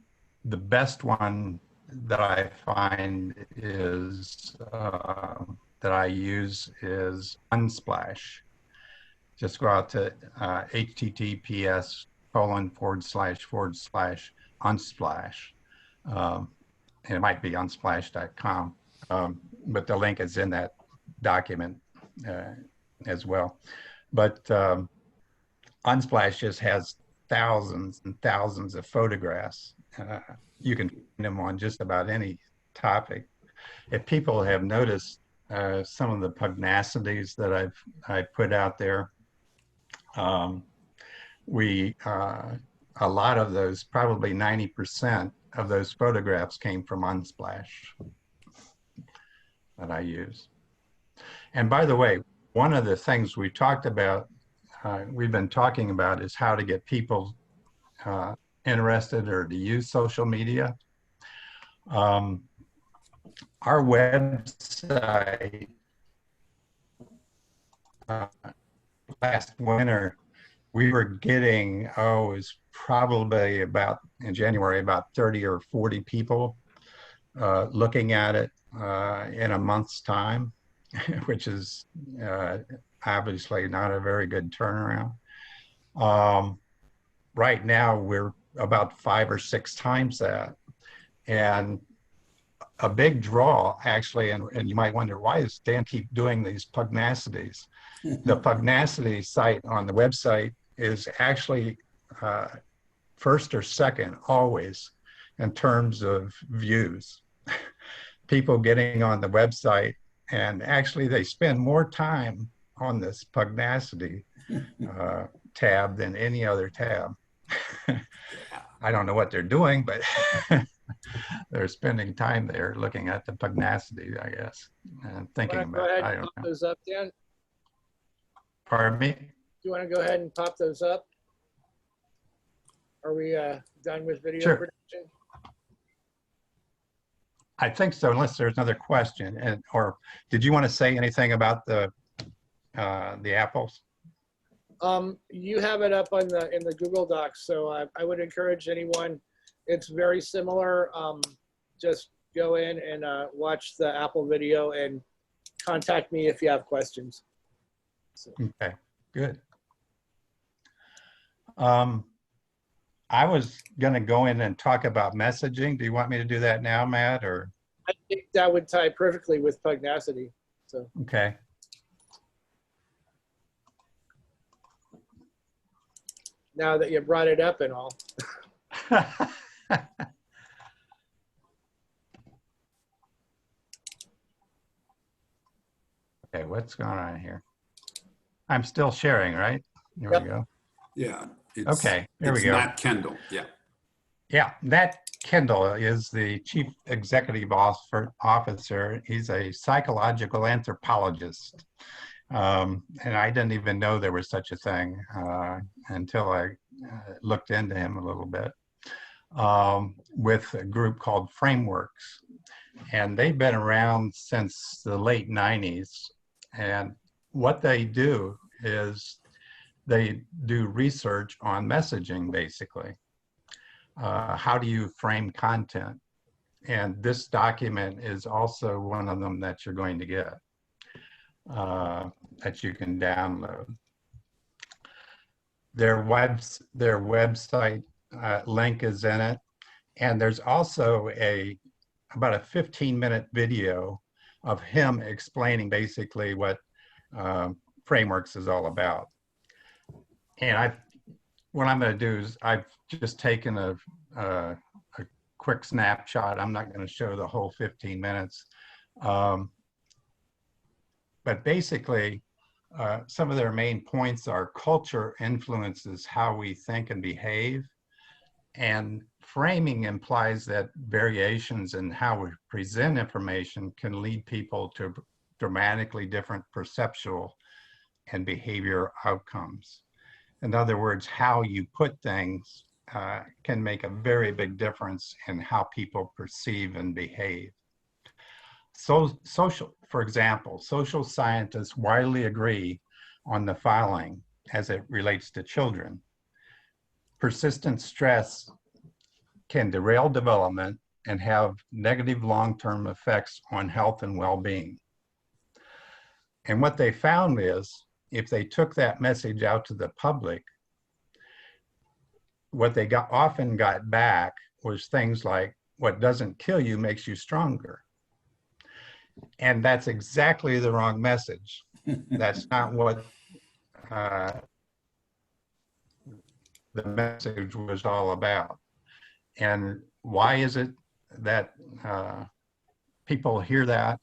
[SPEAKER 3] best one that I find is that I use is Unsplash. Just go out to https://unsplash. And it might be unsplash.com, but the link is in that document as well. But Unsplash just has thousands and thousands of photographs. You can find them on just about any topic. If people have noticed some of the pugnacities that I've put out there, a lot of those, probably 90% of those photographs came from Unsplash that I use. And by the way, one of the things we talked about, we've been talking about, is how to get people interested or to use social media. Our website last winter, we were getting, it was probably about, in January, about 30 or 40 people looking at it in a month's time, which is obviously not a very good turnaround. Right now, we're about 5 or 6 times that. And a big draw, actually, and you might wonder, why does Dan keep doing these pugnacities? The pugnacity site on the website is actually first or second always in terms of views. People getting on the website, and actually they spend more time on this pugnacity tab than any other tab. I don't know what they're doing, but they're spending time there looking at the pugnacity, I guess, and thinking about it. I don't know.
[SPEAKER 2] Those up, Dan?
[SPEAKER 3] Pardon me?
[SPEAKER 2] Do you want to go ahead and pop those up? Are we done with video
[SPEAKER 3] Sure.
[SPEAKER 2] production?
[SPEAKER 3] I think so, unless there's another question. And or did you want to say anything about the apples?
[SPEAKER 2] You have it up on in the Google Docs, so I would encourage anyone. It's very similar. Just go in and watch the Apple video and contact me if you have questions. So.
[SPEAKER 3] Okay, good. I was going to go in and talk about messaging. Do you want me to do that now, Matt, or?
[SPEAKER 2] I think that would tie perfectly with pugnacity. So.
[SPEAKER 3] Okay.
[SPEAKER 2] Now that you brought it up and all.
[SPEAKER 3] Okay, what's going on here? I'm still sharing, right? Here
[SPEAKER 2] Yep.
[SPEAKER 3] we go.
[SPEAKER 1] Yeah. It's,
[SPEAKER 3] Okay, there we
[SPEAKER 1] it's
[SPEAKER 3] go.
[SPEAKER 1] Nat Kendall. Yeah.
[SPEAKER 3] Yeah, Nat Kendall is the Chief Executive Officer. He's a psychological anthropologist. And I didn't even know there was such a thing until I looked into him a little bit, with a group called Frameworks. And they've been around since the late 90s. And what they do is they do research on messaging, basically. How do you frame content? And this document is also one of them that you're going to get, that you can download. Their website link is in it. And there's also about a 15-minute video of him explaining basically what Frameworks is all about. And what I'm going to do is I've just taken a quick snapshot. I'm not going to show the whole 15 minutes. But basically, some of their main points are culture influences how we think and behave. And framing implies that variations in how we present information can lead people to dramatically different perceptual and behavior outcomes. In other words, how you put things can make a very big difference in how people perceive and behave. So, for example, social scientists widely agree on the following as it relates to children. Persistent stress can derail development and have negative long-term effects on health and well-being. And what they found is, if they took that message out to the public, what they often got back was things like, what doesn't kill you makes you stronger. And that's exactly the wrong message. That's not what the message was all about. And why is it that people hear that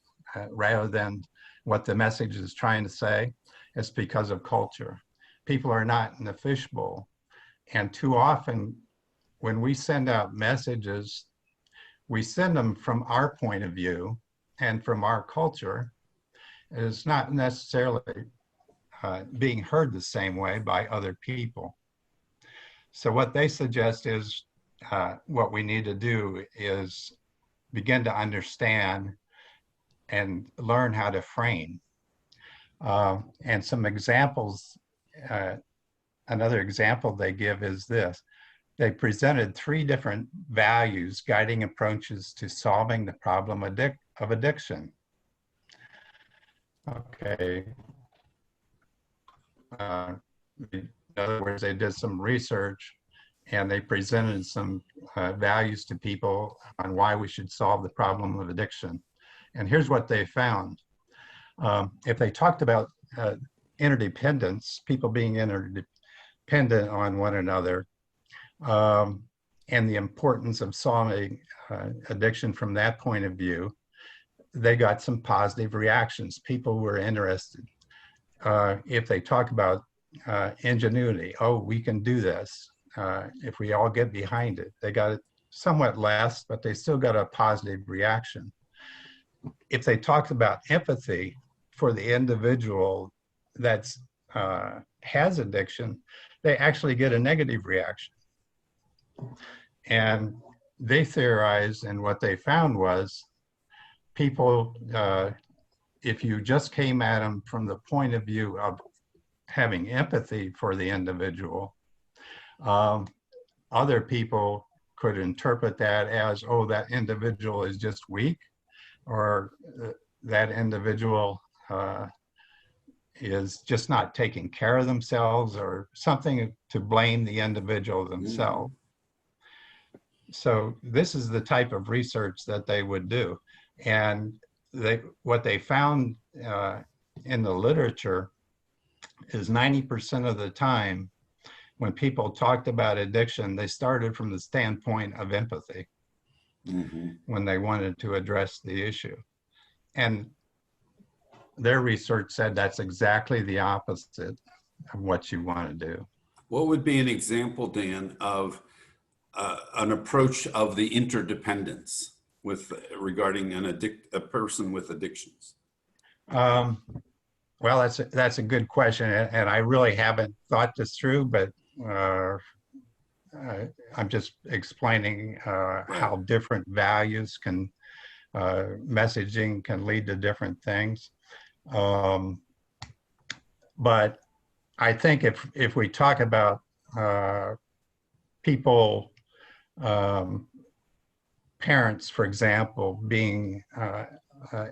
[SPEAKER 3] rather than what the message is trying to say? It's because of culture. People are not in the fishbowl. And too often, when we send out messages, we send them from our point of view and from our culture. It's not necessarily being heard the same way by other people. So what they suggest is what we need to do is begin to understand and learn how to frame. And some examples, another example they give is this. They presented 3 different values guiding approaches to solving the problem of addiction. Okay. In other words, they did some research and they presented some values to people on why we should solve the problem of addiction. And here's what they found. If they talked about interdependence, people being interdependent on one another, and the importance of solving addiction from that point of view, they got some positive reactions. People were interested. If they talk about ingenuity, oh, we can do this. If we all get behind it, they got it somewhat less, but they still got a positive reaction. If they talked about empathy for the individual that's has addiction, they actually get a negative reaction. And they theorized, and what they found was people, if you just came at them from the point of view of having empathy for the individual, other people could interpret that as, oh, that individual is just weak, or that individual is just not taking care of themselves, or something to blame the individual themselves. So this is the type of research that they would do. And what they found in the literature is 90% of the time when people talked about addiction, they started from the standpoint of empathy when they wanted to address the issue. And their research said that's exactly the opposite of what you want to do.
[SPEAKER 1] What would be an example, Dan, of an approach of the interdependence regarding a person with addictions?
[SPEAKER 3] Well, that's a good question, and I really haven't thought this through, but I'm just explaining how different values can, messaging can lead to different things. But I think if we talk about people, parents, for example, being,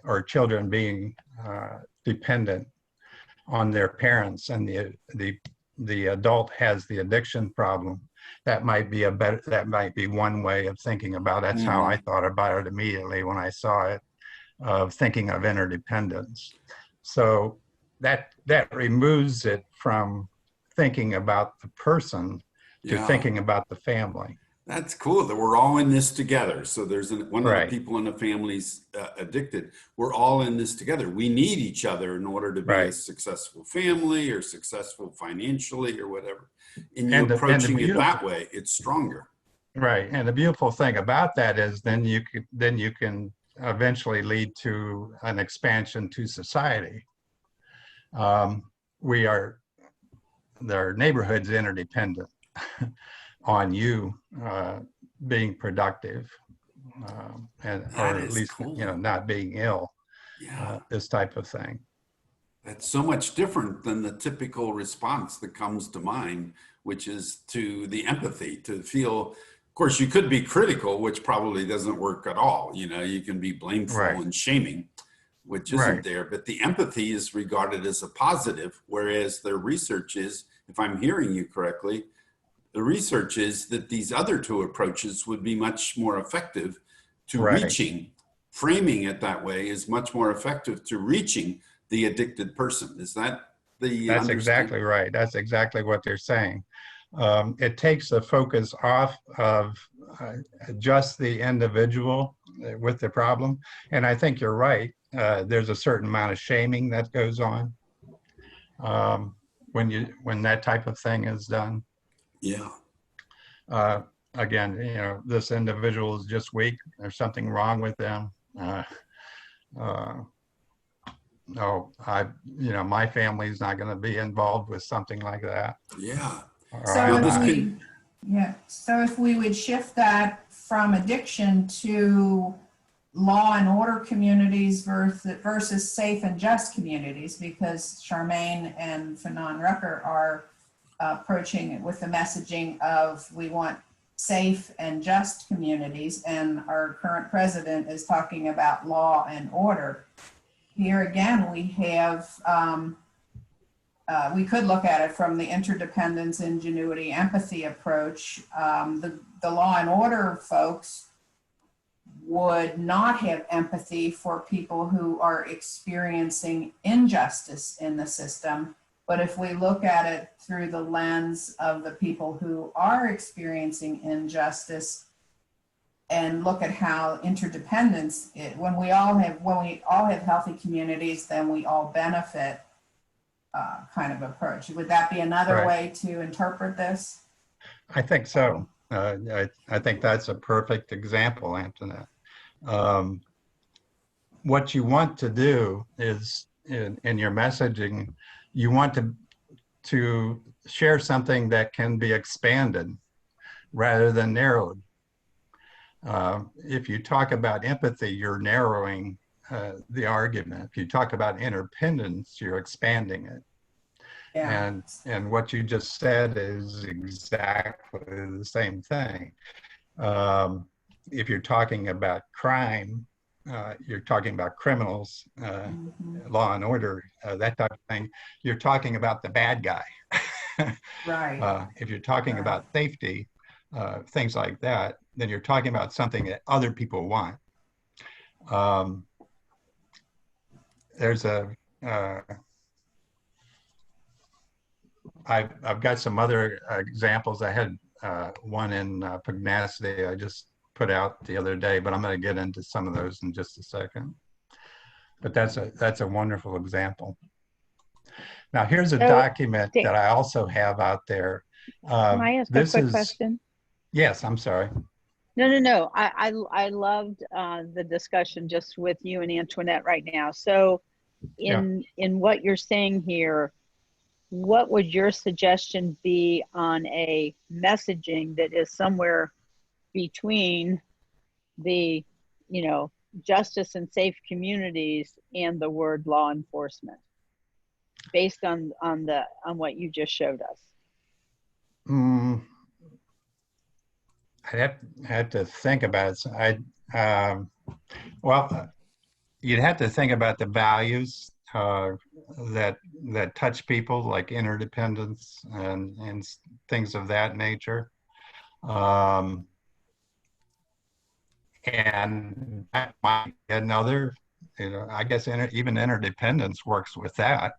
[SPEAKER 3] or children being dependent on their parents, and the adult has the addiction problem, that might be one way of thinking about it. That's how I thought about it immediately when I saw it, of thinking of interdependence. So that removes it from thinking about the person to thinking about the family.
[SPEAKER 1] That's cool that we're all in this together. So there's one of the people in the family's addicted. We're all in this together. We need each other in order to be a successful family, or successful financially, or whatever. And you're approaching it that way, it's stronger.
[SPEAKER 3] Right. And the beautiful thing about that is then you can eventually lead to an expansion to society. Their neighborhood's interdependent on you being productive, or at least not being ill. This type of thing.
[SPEAKER 1] That's so much different than the typical response that comes to mind, which is to the empathy, to feel. Of course, you could be critical, which probably doesn't work at all. You can be blameful and shaming, which isn't there. But the empathy is regarded as a positive, whereas their research is, if I'm hearing you correctly, the research is that these other two approaches would be much more effective to reaching. Framing it that way is much more effective to reaching the addicted person. Is that the?
[SPEAKER 3] That's exactly right. That's exactly what they're saying. It takes the focus off of just the individual with the problem. And I think you're right. There's a certain amount of shaming that goes on when that type of thing is done.
[SPEAKER 1] Yeah.
[SPEAKER 3] Again, this individual is just weak. There's something wrong with them. My family's not going to be involved with something like that.
[SPEAKER 1] Yeah.
[SPEAKER 8] So if we would shift that from addiction to law and order communities versus safe and just communities, because Charmaine and Fanon Rucker are approaching it with the messaging of we want safe and just communities, and our current president is talking about law and order. Here again, we have, we could look at it from the interdependence, ingenuity, empathy approach. The law and order folks would not have empathy for people who are experiencing injustice in the system. But if we look at it through the lens of the people who are experiencing injustice, and look at how interdependence, when we all have healthy communities, then we all benefit, kind of approach. Would that be another way to interpret this?
[SPEAKER 3] I think so. I think that's a perfect example, Antoinette. What you want to do is, in your messaging, you want to share something that can be expanded rather than narrowed. If you talk about empathy, you're narrowing the argument. If you talk about interdependence, you're expanding it.
[SPEAKER 8] Yeah.
[SPEAKER 3] And what you just said is exactly the same thing. If you're talking about crime, you're talking about criminals, law and order, that type of thing. You're talking about the bad guy.
[SPEAKER 8] Right.
[SPEAKER 3] If you're talking about safety, things like that, then you're talking about something that other people want. There's I've got some other examples. I had one in pugnacity I just put out the other day, but I'm going to get into some of those in just a second. But that's a wonderful example. Now here's a document that I also have out there.
[SPEAKER 6] Can I ask a quick question?
[SPEAKER 3] Yes, I'm sorry.
[SPEAKER 6] No. I loved the discussion just with you and Antoinette right now. So in what you're saying here, what would your suggestion be on a messaging that is somewhere between the, justice and safe communities and the word law enforcement, based on what you just showed us?
[SPEAKER 3] I'd have to think about it. So well, you'd have to think about the values that touch people, like interdependence and things of that nature. And that might be another, I guess even interdependence works with that.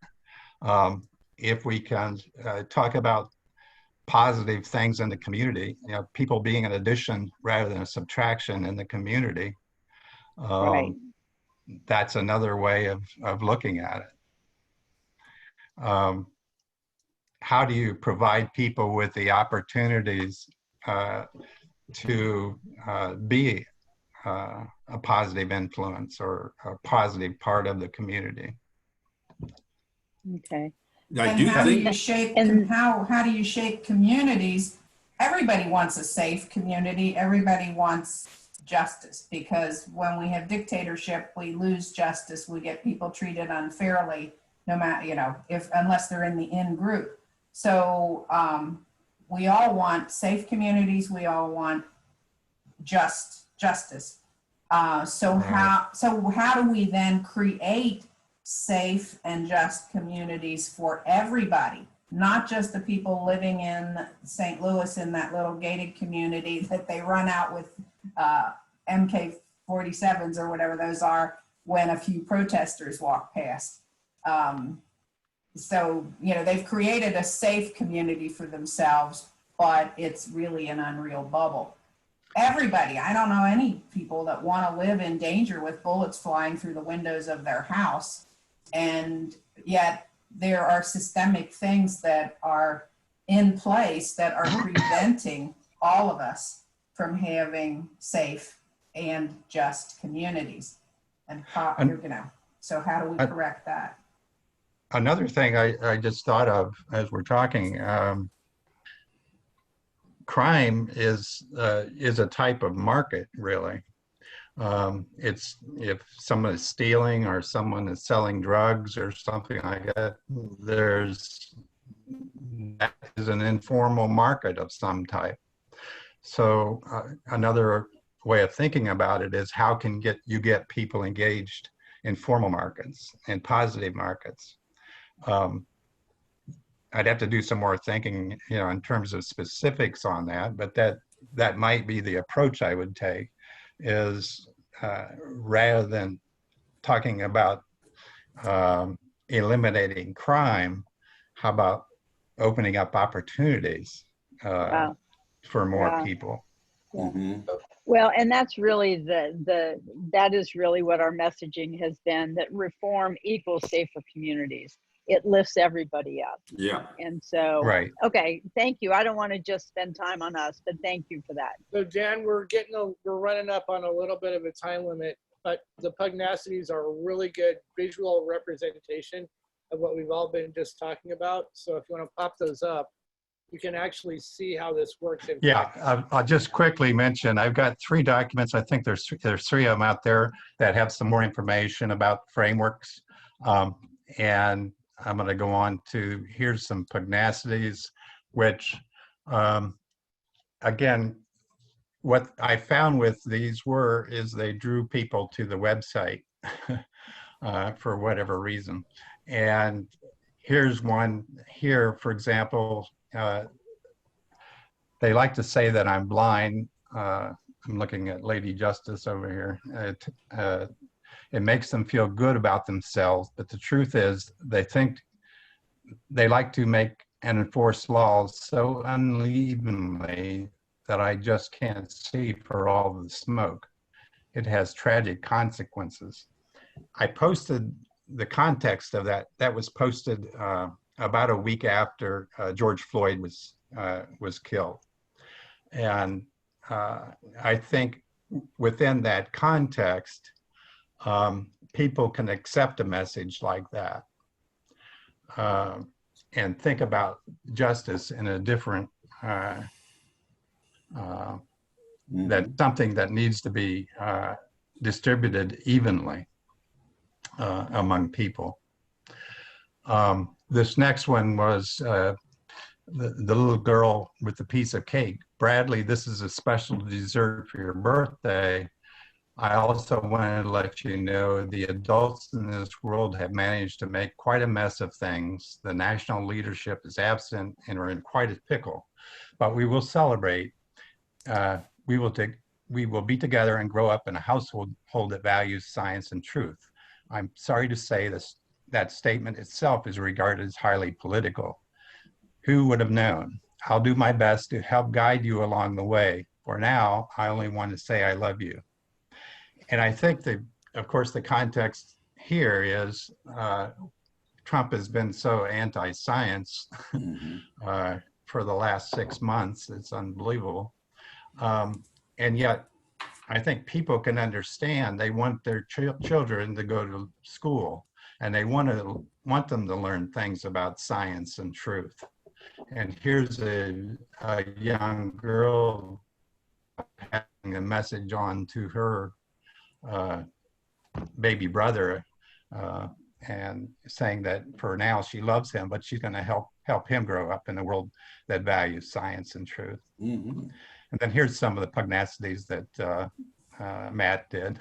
[SPEAKER 3] If we can talk about positive things in the community, people being an addition rather than a subtraction in the community.
[SPEAKER 6] Right.
[SPEAKER 3] That's another way of looking at it. How do you provide people with the opportunities to be a positive influence or a positive part of the community?
[SPEAKER 6] Okay.
[SPEAKER 8] And how do you shape communities? Everybody wants a safe community. Everybody wants justice, because when we have dictatorship, we lose justice. We get people treated unfairly, no matter, unless they're in the in group. So we all want safe communities. We all want justice. So how do we then create safe and just communities for everybody, not just the people living in St. Louis in that little gated community that they run out with MK-47s or whatever those are when a few protesters walk past. So, they've created a safe community for themselves, but it's really an unreal bubble. Everybody, I don't know any people that want to live in danger with bullets flying through the windows of their house. And yet there are systemic things that are in place that are preventing all of us from having safe and just communities. And so how do we correct that?
[SPEAKER 3] Another thing I just thought of as we're talking, crime is a type of market, really. It's if someone is stealing or someone is selling drugs or something like that, that is an informal market of some type. So another way of thinking about it is how can you get people engaged in formal markets and positive markets. I'd have to do some more thinking, in terms of specifics on that, but that might be the approach I would take, is rather than talking about eliminating crime, how about opening up opportunities for more people?
[SPEAKER 6] Yeah. Well, and that's really that is really what our messaging has been, that reform equals safer communities. It lifts everybody up.
[SPEAKER 1] Yeah.
[SPEAKER 6] And so,
[SPEAKER 3] right.
[SPEAKER 6] Okay, thank you. I don't want to just spend time on us, but thank you for that.
[SPEAKER 2] So Dan, we're running up on a little bit of a time limit, but the pugnacities are a really good visual representation of what we've all been just talking about. So if you want to pop those up. you can actually see how this works in
[SPEAKER 3] Yeah,
[SPEAKER 2] practice.
[SPEAKER 3] I'll just quickly mention, I've got 3 documents. I think there's 3 of them out there that have some more information about frameworks. And I'm going to go on to, here's some pugnacities, which, again, what I found with these is they drew people to the website for whatever reason. And here's one here, for example, they like to say that I'm blind. I'm looking at Lady Justice over here. It makes them feel good about themselves, but the truth is they think they like to make and enforce laws so unevenly that I just can't see for all the smoke. It has tragic consequences. I posted the context of that. That was posted about a week after George Floyd was killed. And I think within that context, people can accept a message like that and think about justice in a different, that's something that needs to be distributed evenly among people. This next one was the little girl with the piece of cake. Bradley, this is a special dessert for your birthday. I also wanted to let you know the adults in this world have managed to make quite a mess of things. The national leadership is absent and are in quite a pickle, but we will celebrate. We will be together and grow up in a household that values science and truth. I'm sorry to say this, that statement itself is regarded as highly political. Who would have known? I'll do my best to help guide you along the way. For now, I only want to say I love you. And I think that, of course, the context here is Trump has been so anti-science for the last 6 months. It's unbelievable. And yet, I think people can understand they want their children to go to school and they want them to learn things about science and truth. And here's a young girl having a message on to her baby brother and saying that for now she loves him, but she's going to help him grow up in a world that values science and truth. And then here's some of the pugnacities that Matt did.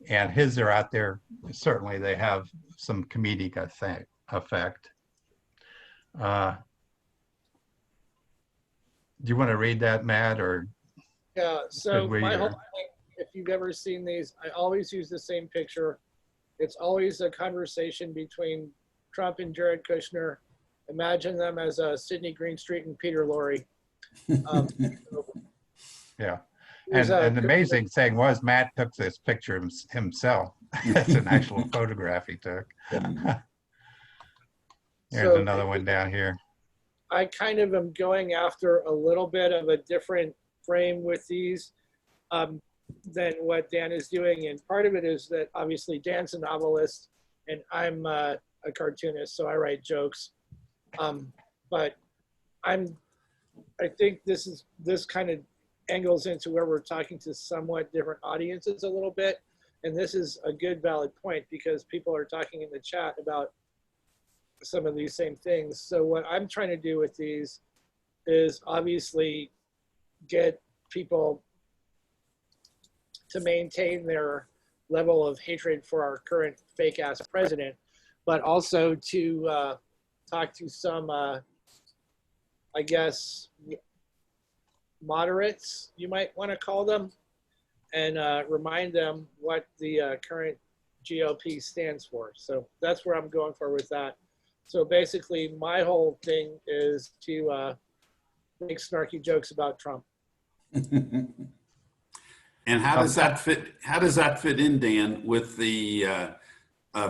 [SPEAKER 3] And his are out there. Certainly they have some comedic effect. Do you want to read that, Matt, or?
[SPEAKER 2] Yeah, so my whole thing, if you've ever seen these, I always use the same picture. It's always a conversation between Trump and Jared Kushner. Imagine them as Sidney Greenstreet and Peter Lorre.
[SPEAKER 3] Yeah. And the amazing thing was Matt took this picture himself. It's an actual photograph he took. Here's another one down here.
[SPEAKER 2] I kind of am going after a little bit of a different frame with these than what Dan is doing. And part of it is that obviously Dan's a novelist and I'm a cartoonist, so I write jokes. But I think this kind of angles into where we're talking to somewhat different audiences a little bit. And this is a good valid point because people are talking in the chat about some of these same things. So what I'm trying to do with these is obviously get people to maintain their level of hatred for our current fake ass president, but also to talk to some, I guess, moderates, you might want to call them, and remind them what the current GOP stands for. So that's where I'm going for with that. So basically, my whole thing is to make snarky jokes about Trump.
[SPEAKER 1] And how does that fit? How does that fit in, Dan, with the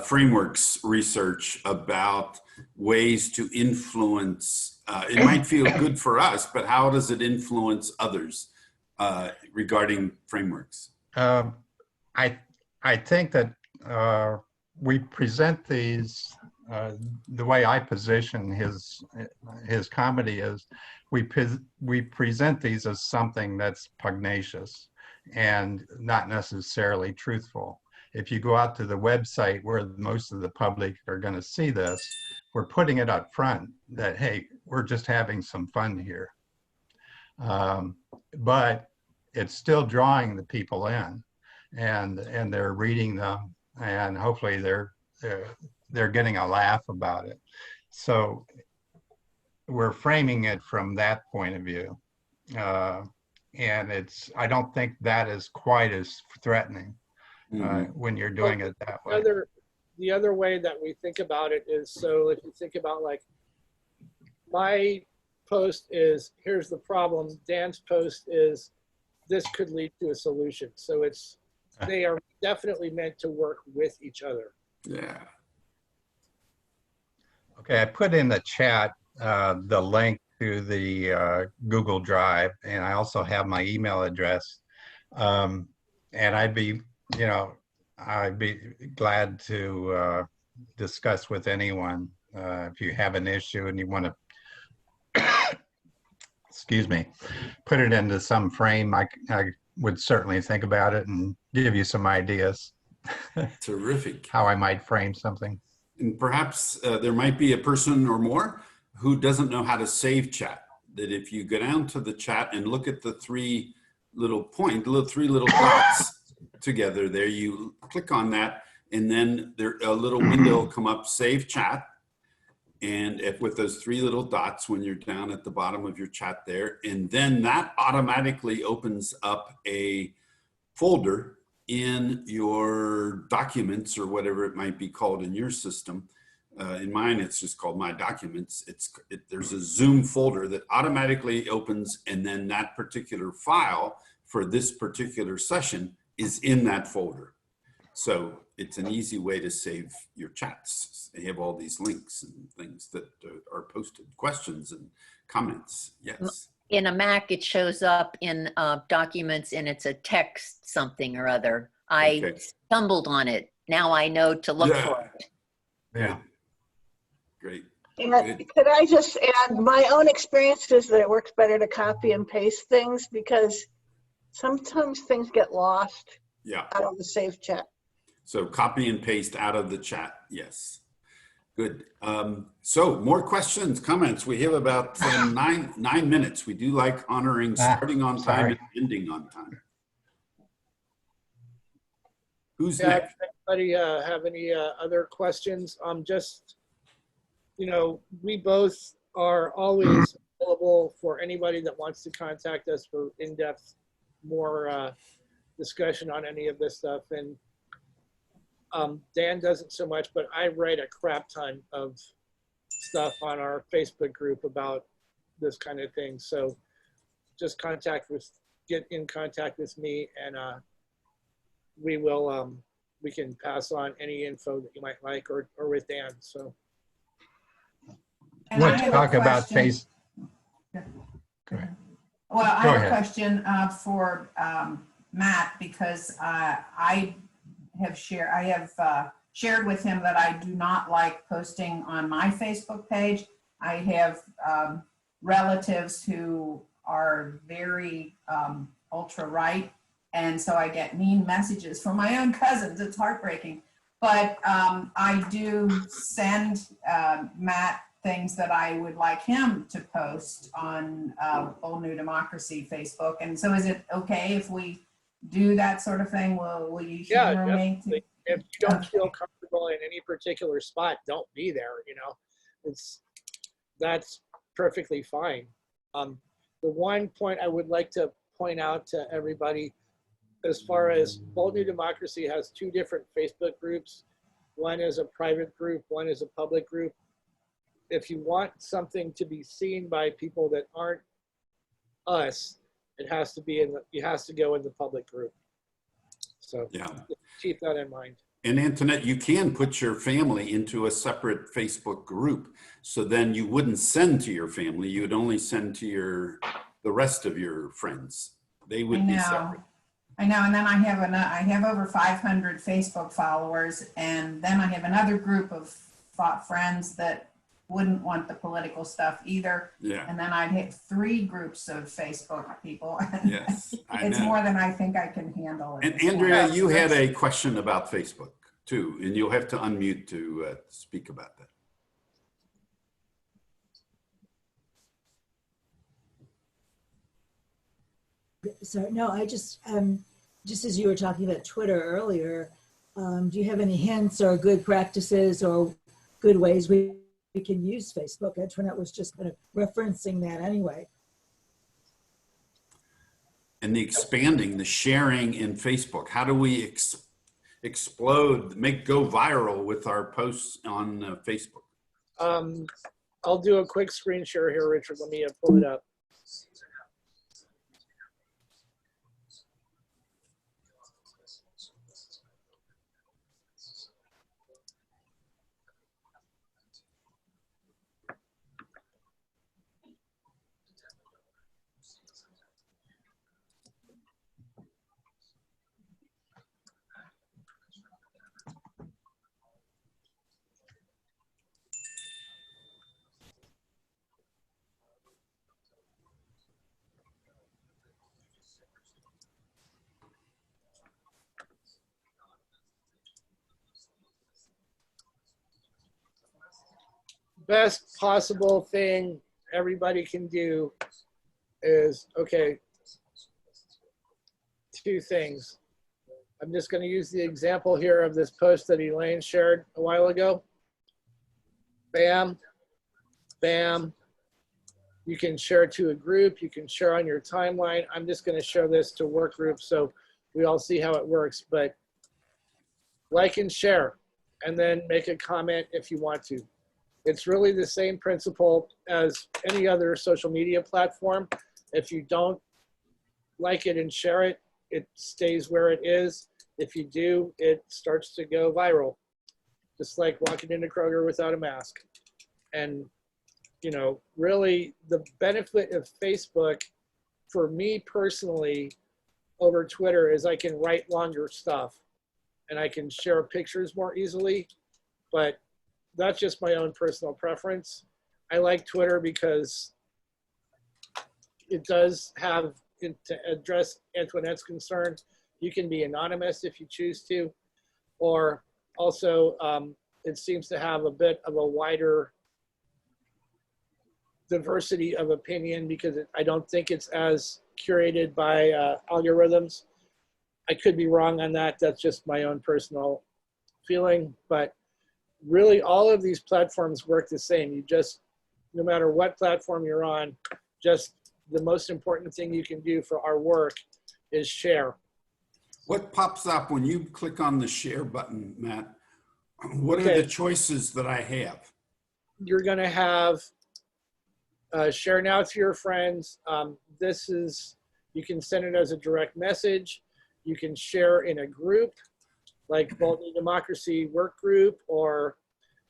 [SPEAKER 1] frameworks research about ways to influence? It might feel good for us, but how does it influence others regarding frameworks?
[SPEAKER 3] I think that we present these the way I position his comedy is we present these as something that's pugnacious and not necessarily truthful. If you go out to the website where most of the public are going to see this, we're putting it up front that, hey, we're just having some fun here. But it's still drawing the people in, and they're reading them, and hopefully they're getting a laugh about it. So we're framing it from that point of view. And I don't think that is quite as threatening when you're doing it that way.
[SPEAKER 2] The other way that we think about it is, so if you think about like, my post is, here's the problem. Dan's post is, this could lead to a solution. So they are definitely meant to work with each other.
[SPEAKER 1] Yeah.
[SPEAKER 3] Okay, I put in the chat the link to the Google Drive, and I also have my email address. And I'd be glad to discuss with anyone if you have an issue and you want to, excuse me, put it into some frame. I would certainly think about it and give you some ideas.
[SPEAKER 1] Terrific.
[SPEAKER 3] How I might frame something.
[SPEAKER 1] And perhaps there might be a person or more who doesn't know how to save chat. That if you go down to the chat and look at the three little dots together there, you click on that, and then a little window will come up, save chat. And with those three little dots, when you're down at the bottom of your chat there, and then that automatically opens up a folder in your documents, or whatever it might be called in your system. In mine, it's just called My Documents. There's a Zoom folder that automatically opens, and then that particular file for this particular session is in that folder. So it's an easy way to save your chats. They have all these links and things that are posted, questions and comments. Yes.
[SPEAKER 9] In a Mac, it shows up in documents, and it's a text something or other. I stumbled on it. Now I know to look for it.
[SPEAKER 3] Yeah.
[SPEAKER 1] Great.
[SPEAKER 10] And could I just add, my own experience is that it works better to copy and paste things, because sometimes things get lost out of the saved chat.
[SPEAKER 1] So copy and paste out of the chat. Yes. Good. So more questions, comments. We have about 9 minutes. We do like honoring starting on time and ending on time. Who's next?
[SPEAKER 2] Anybody have any other questions? Just, we both are always available for anybody that wants to contact us for in-depth, more discussion on any of this stuff. And Dan doesn't so much, but I write a crap ton of stuff on our Facebook group about this kind of thing. So just get in contact with me, and we can pass on any info that you might like, or with Dan. So
[SPEAKER 3] let's talk about face.
[SPEAKER 8] Well, I have a question for Matt, because I have shared with him that I do not like posting on my Facebook page. I have relatives who are very ultra right, and so I get mean messages from my own cousins. It's heartbreaking, but I do send Matt things that I would like him to post on Bold New Democracy Facebook. And so is it okay if we do that sort of thing? Will you humor me?
[SPEAKER 2] If you don't feel comfortable in any particular spot, don't be there. That's perfectly fine. The one point I would like to point out to everybody, as far as Bold New Democracy has 2 different Facebook groups. One is a private group, one is a public group. If you want something to be seen by people that aren't us, it has to be you has to go in the public group. So keep that in mind.
[SPEAKER 1] And Antoinette, you can put your family into a separate Facebook group. So then you wouldn't send to your family. You would only send to the rest of your friends. They would be separate.
[SPEAKER 8] I know. And then I have over 500 Facebook followers. And then I have another group of friends that wouldn't want the political stuff either.
[SPEAKER 1] Yeah.
[SPEAKER 8] And then I'd hit 3 groups of Facebook people.
[SPEAKER 1] Yes, I
[SPEAKER 8] It's
[SPEAKER 1] know.
[SPEAKER 8] more than I think I can handle. at
[SPEAKER 1] And
[SPEAKER 8] this point.
[SPEAKER 1] Andrea, you had a question about Facebook too, and you'll have to unmute to speak about that.
[SPEAKER 11] So no, I just as you were talking about Twitter earlier, do you have any hints or good practices or good ways we can use Facebook? Antoinette was just kind of referencing that anyway.
[SPEAKER 1] And the expanding, the sharing in Facebook. How do we explode, go viral with our posts on Facebook?
[SPEAKER 2] I'll do a quick screen share here, Richard. Let me pull it up. Best possible thing everybody can do is, okay, 2 things. I'm just going to use the example here of this post that Elaine shared a while ago. Bam, bam. You can share to a group. You can share on your timeline. I'm just going to share this to work groups so we all see how it works. But like and share, and then make a comment if you want to. It's really the same principle as any other social media platform. If you don't like it and share it, it stays where it is. If you do, it starts to go viral. Just like walking into Kroger without a mask. And, you know, really the benefit of Facebook for me personally over Twitter is I can write longer stuff and I can share pictures more easily, but that's just my own personal preference. I like Twitter because it does have, to address Antoinette's concern, you can be anonymous if you choose to, or also it seems to have a bit of a wider diversity of opinion because I don't think it's as curated by algorithms. I could be wrong on that. That's just my own personal feeling, but really all of these platforms work the same. You just, no matter what platform you're on, just the most important thing you can do for our work is share.
[SPEAKER 1] What pops up when you click on the share button, Matt? What are the choices that I have?
[SPEAKER 2] You're going to have share now to your friends. This is, you can send it as a direct message. You can share in a group like Bolton Democracy Work Group or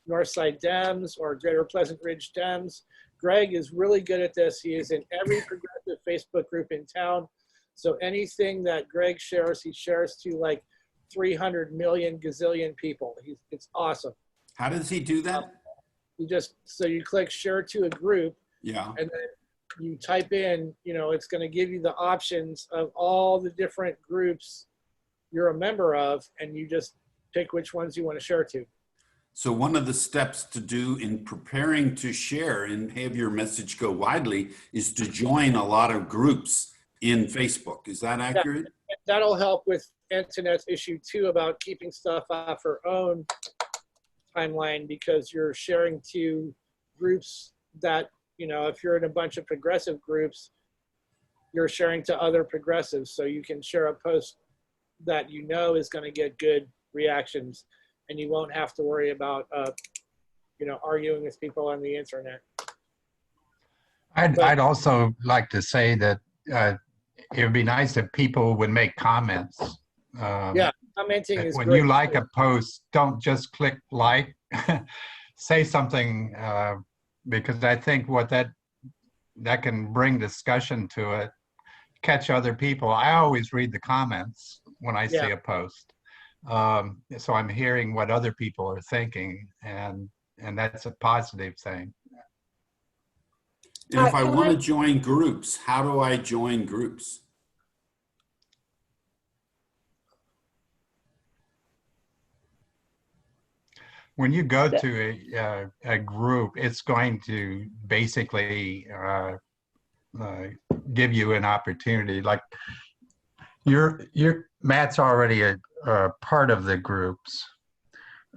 [SPEAKER 2] Northside Dems or Greater Pleasant Ridge Dems. Greg is really good at this. He is in every progressive Facebook group in town. So anything that Greg shares, he shares to like 300 million gazillion people. It's awesome.
[SPEAKER 1] How does he do that?
[SPEAKER 2] So you click share to a group.
[SPEAKER 1] Yeah.
[SPEAKER 2] And then you type in, you know, it's going to give you the options of all the different groups you're a member of, and you just pick which ones you want to share to.
[SPEAKER 1] So one of the steps to do in preparing to share and have your message go widely is to join a lot of groups in Facebook. Is that accurate?
[SPEAKER 2] That'll help with Antoinette's issue too about keeping stuff off her own timeline, because you're sharing to groups that, you know, if you're in a bunch of progressive groups, you're sharing to other progressives. So you can share a post that you know is going to get good reactions, and you won't have to worry about, you know, arguing with people on the internet.
[SPEAKER 3] I'd also like to say that it would be nice if people would make comments.
[SPEAKER 2] Yeah, commenting is
[SPEAKER 3] when
[SPEAKER 2] great.
[SPEAKER 3] you like a post, don't just click like. Say something, because I think what that can bring discussion to it, catch other people. I always read the comments when I see a post. So I'm hearing what other people are thinking, and and that's a positive thing.
[SPEAKER 1] And if I want to join groups, how do I join groups?
[SPEAKER 3] When you go to a group, it's going to basically give you an opportunity. Like Matt's already a part of the groups,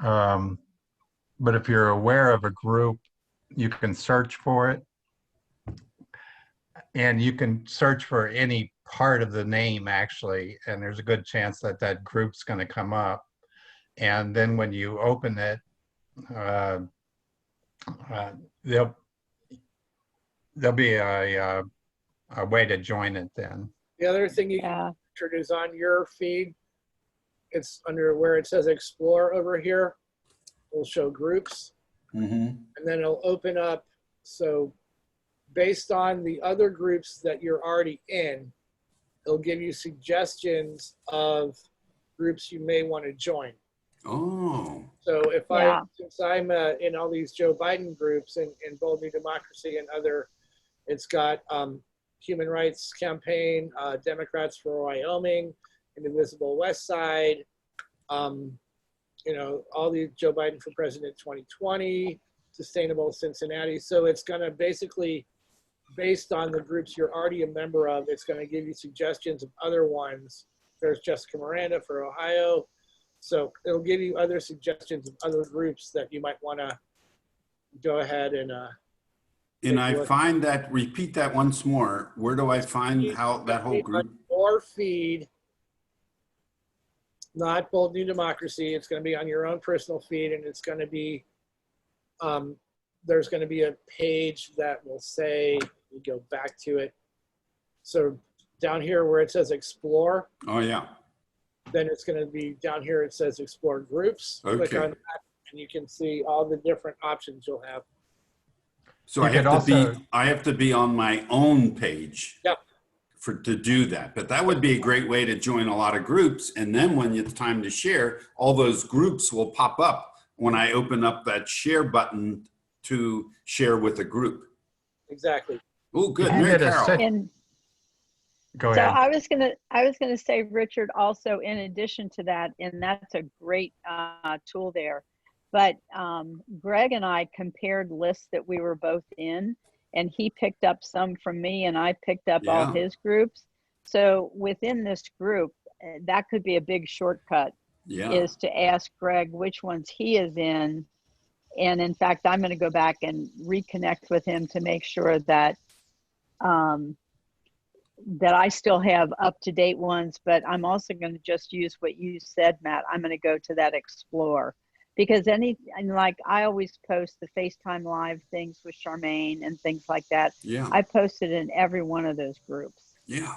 [SPEAKER 3] but if you're aware of a group, you can search for it, and you can search for any part of the name actually, and there's a good chance that that group's going to come up. And then when you open it, there'll be a way to join it then.
[SPEAKER 2] The other thing you can is on your feed. It's under where it says explore over here. It'll show groups, and then it'll open up. So based on the other groups that you're already in, it'll give you suggestions of groups you may want to join.
[SPEAKER 1] Oh.
[SPEAKER 2] So if since I'm in all these Joe Biden groups and Bold New Democracy and other, it's got Human Rights Campaign, Democrats for Wyoming, Indivisible West Side, you know, all the Joe Biden for President 2020, Sustainable Cincinnati. So it's going to basically, based on the groups you're already a member of, it's going to give you suggestions of other ones. There's Jessica Miranda for Ohio. So it'll give you other suggestions of other groups that you might want to go ahead and
[SPEAKER 1] I find that, repeat that once more. Where do I find how that whole group?
[SPEAKER 2] Your feed, not Bold New Democracy. It's going to be on your own personal feed, and it's going to be, there's going to be a page that will say, we go back to it. So down here where it says explore.
[SPEAKER 1] Oh yeah.
[SPEAKER 2] Then it's going to be down here, it says explore groups.
[SPEAKER 1] Okay.
[SPEAKER 2] Click on that and you can see all the different options you'll have.
[SPEAKER 1] So I have to be on my own page to do that. But that would be a great way to join a lot of groups. And then when it's time to share, all those groups will pop up when I open up that share button to share with a group.
[SPEAKER 2] Exactly.
[SPEAKER 1] Oh, good. Mary Carol.
[SPEAKER 3] Go ahead.
[SPEAKER 6] So I was gonna say, Richard, also in addition to that, and that's a great tool there, but Greg and I compared lists that we were both in, and he picked up some from me and I picked up all his groups. So within this group, that could be a big shortcut, is to ask Greg which ones he is in. And in fact, I'm gonna go back and reconnect with him to make sure that that I still have up-to-date ones, but I'm also going to just use what you said, Matt. I'm going to go to that explore, because like I always post the FaceTime Live things with Charmaine and things like that.
[SPEAKER 1] Yeah.
[SPEAKER 6] I posted in every one of those groups.
[SPEAKER 1] Yeah.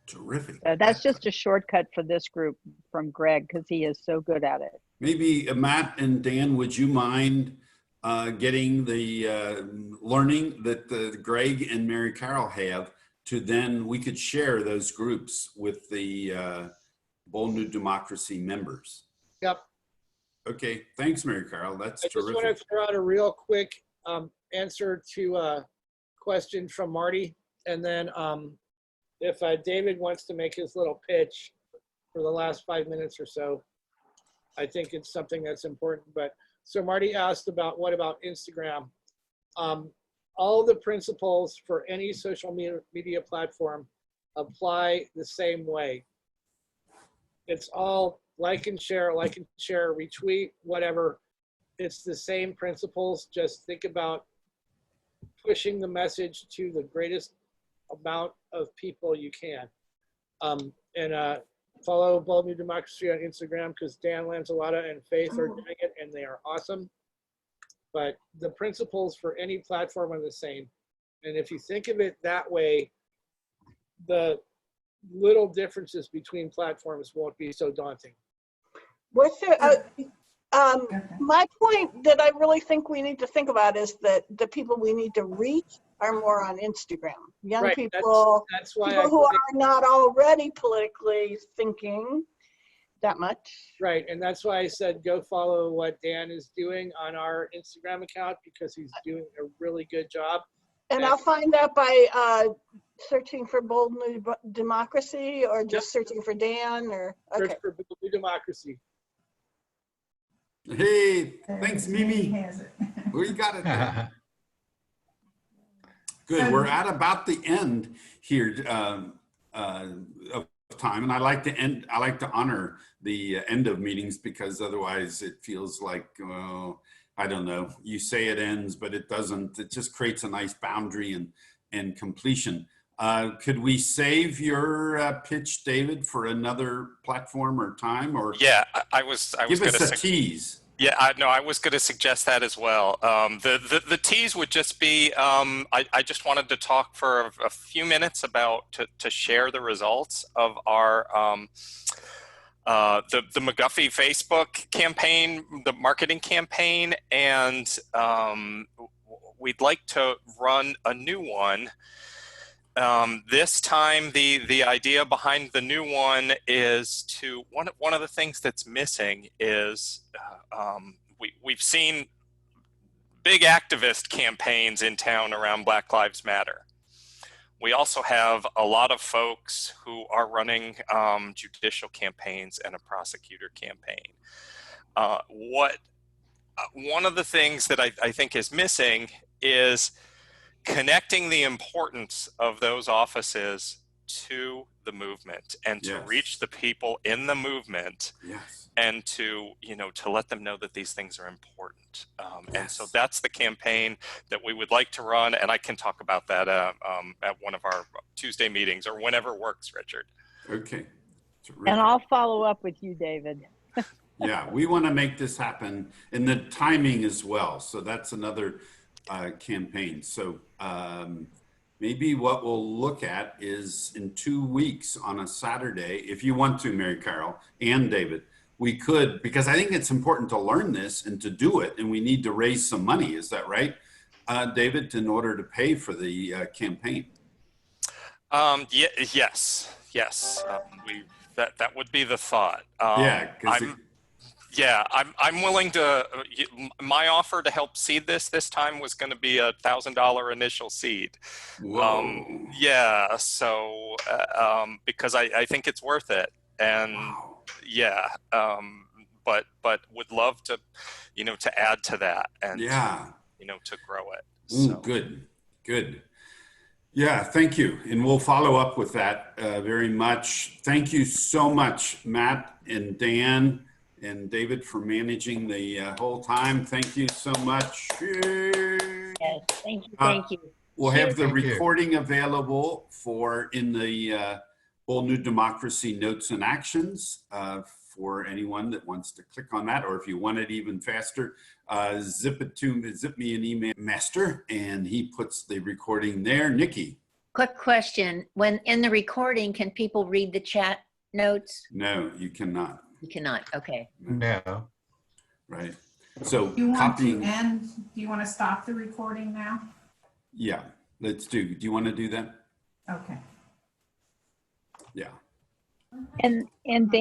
[SPEAKER 1] Terrific.
[SPEAKER 6] So that's just a shortcut for this group from Greg, because he is so good at it.
[SPEAKER 1] Maybe Matt and Dan, would you mind getting the learning that Greg and Mary Carol have, to then we could share those groups with the Bold New Democracy members?
[SPEAKER 2] Yep.
[SPEAKER 1] Okay, thanks, Mary Carol. That's terrific.
[SPEAKER 2] I just want to throw out a real quick answer to a question from Marty. And then if David wants to make his little pitch for the last 5 minutes or so, I think it's something that's important. But so Marty asked about, what about Instagram? All the principles for any social media platform apply the same way. It's all like and share, retweet, whatever. It's the same principles. Just think about pushing the message to the greatest amount of people you can. Follow Bold New Democracy on Instagram, because Dan Lanzalota and Faith are doing it, and they are awesome. But the principles for any platform are the same. And if you think of it that way, the little differences between platforms won't be so daunting.
[SPEAKER 10] What's my point that I really think we need to think about is that the people we need to reach are more on Instagram. Young people,
[SPEAKER 2] that's why
[SPEAKER 10] people who are not already politically thinking, that much.
[SPEAKER 2] Right, and that's why I said go follow what Dan is doing on our Instagram account because he's doing a really good job.
[SPEAKER 10] And I'll find that by searching for Bold New Democracy or just searching for Dan or, okay.
[SPEAKER 2] Search for Bold New Democracy.
[SPEAKER 1] Hey, thanks, Mimi. We got it. Good. We're at about the end here of time, and I like to honor the end of meetings because otherwise it feels like, well, I don't know. You say it ends, but it doesn't. It just creates a nice boundary and completion. Could we save your pitch, David, for another platform or time? Or
[SPEAKER 4] yeah, I was
[SPEAKER 1] give us a tease.
[SPEAKER 4] Yeah, I was going to suggest that as well. The tease would just be, I just wanted to talk for a few minutes about to share the results of our the McGuffey Facebook campaign, the marketing campaign, and we'd like to run a new one. This time, the idea behind the new one is to one of the things that's missing is we've seen big activist campaigns in town around Black Lives Matter. We also have a lot of folks who are running judicial campaigns and a prosecutor campaign. One of the things that I think is missing is connecting the importance of those offices to the movement and to reach the people in the movement and to let them know that these things are important. And so that's the campaign that we would like to run, and I can talk about that at one of our Tuesday meetings or whenever works, Richard.
[SPEAKER 1] Okay.
[SPEAKER 6] And I'll follow up with you, David.
[SPEAKER 1] Yeah, we want to make this happen, and the timing as well. So that's another campaign. So maybe what we'll look at is in 2 weeks on a Saturday, if you want to, Mary Carol and David, we could, because I think it's important to learn this and to do it, and we need to raise some money. Is that right, David, in order to pay for the campaign?
[SPEAKER 4] Yes. That would be the thought. I'm willing to. My offer to help seed this time was going to be $1,000 initial seed.
[SPEAKER 1] Whoa.
[SPEAKER 4] So because I think it's worth it, and but would love to, to add to that and to grow it. So.
[SPEAKER 1] Ooh, good. Yeah, thank you, and we'll follow up with that very much. Thank you so much, Matt and Dan and David, for managing the whole time. Thank you so much.
[SPEAKER 9] Yes, thank you.
[SPEAKER 1] We'll have the recording available in the Bold New Democracy Notes and Actions for anyone that wants to click on that, or if you want it even faster, zip me an email, Master, and he puts the recording there. Nikki.
[SPEAKER 9] Quick question. When in the recording, can people read the chat notes?
[SPEAKER 1] No, you cannot.
[SPEAKER 9] You cannot. Okay.
[SPEAKER 3] No.
[SPEAKER 1] Right. So
[SPEAKER 8] do you want to stop the recording now?
[SPEAKER 1] Yeah, let's do. Do you want to do that?
[SPEAKER 8] Okay.
[SPEAKER 1] Yeah.
[SPEAKER 6] And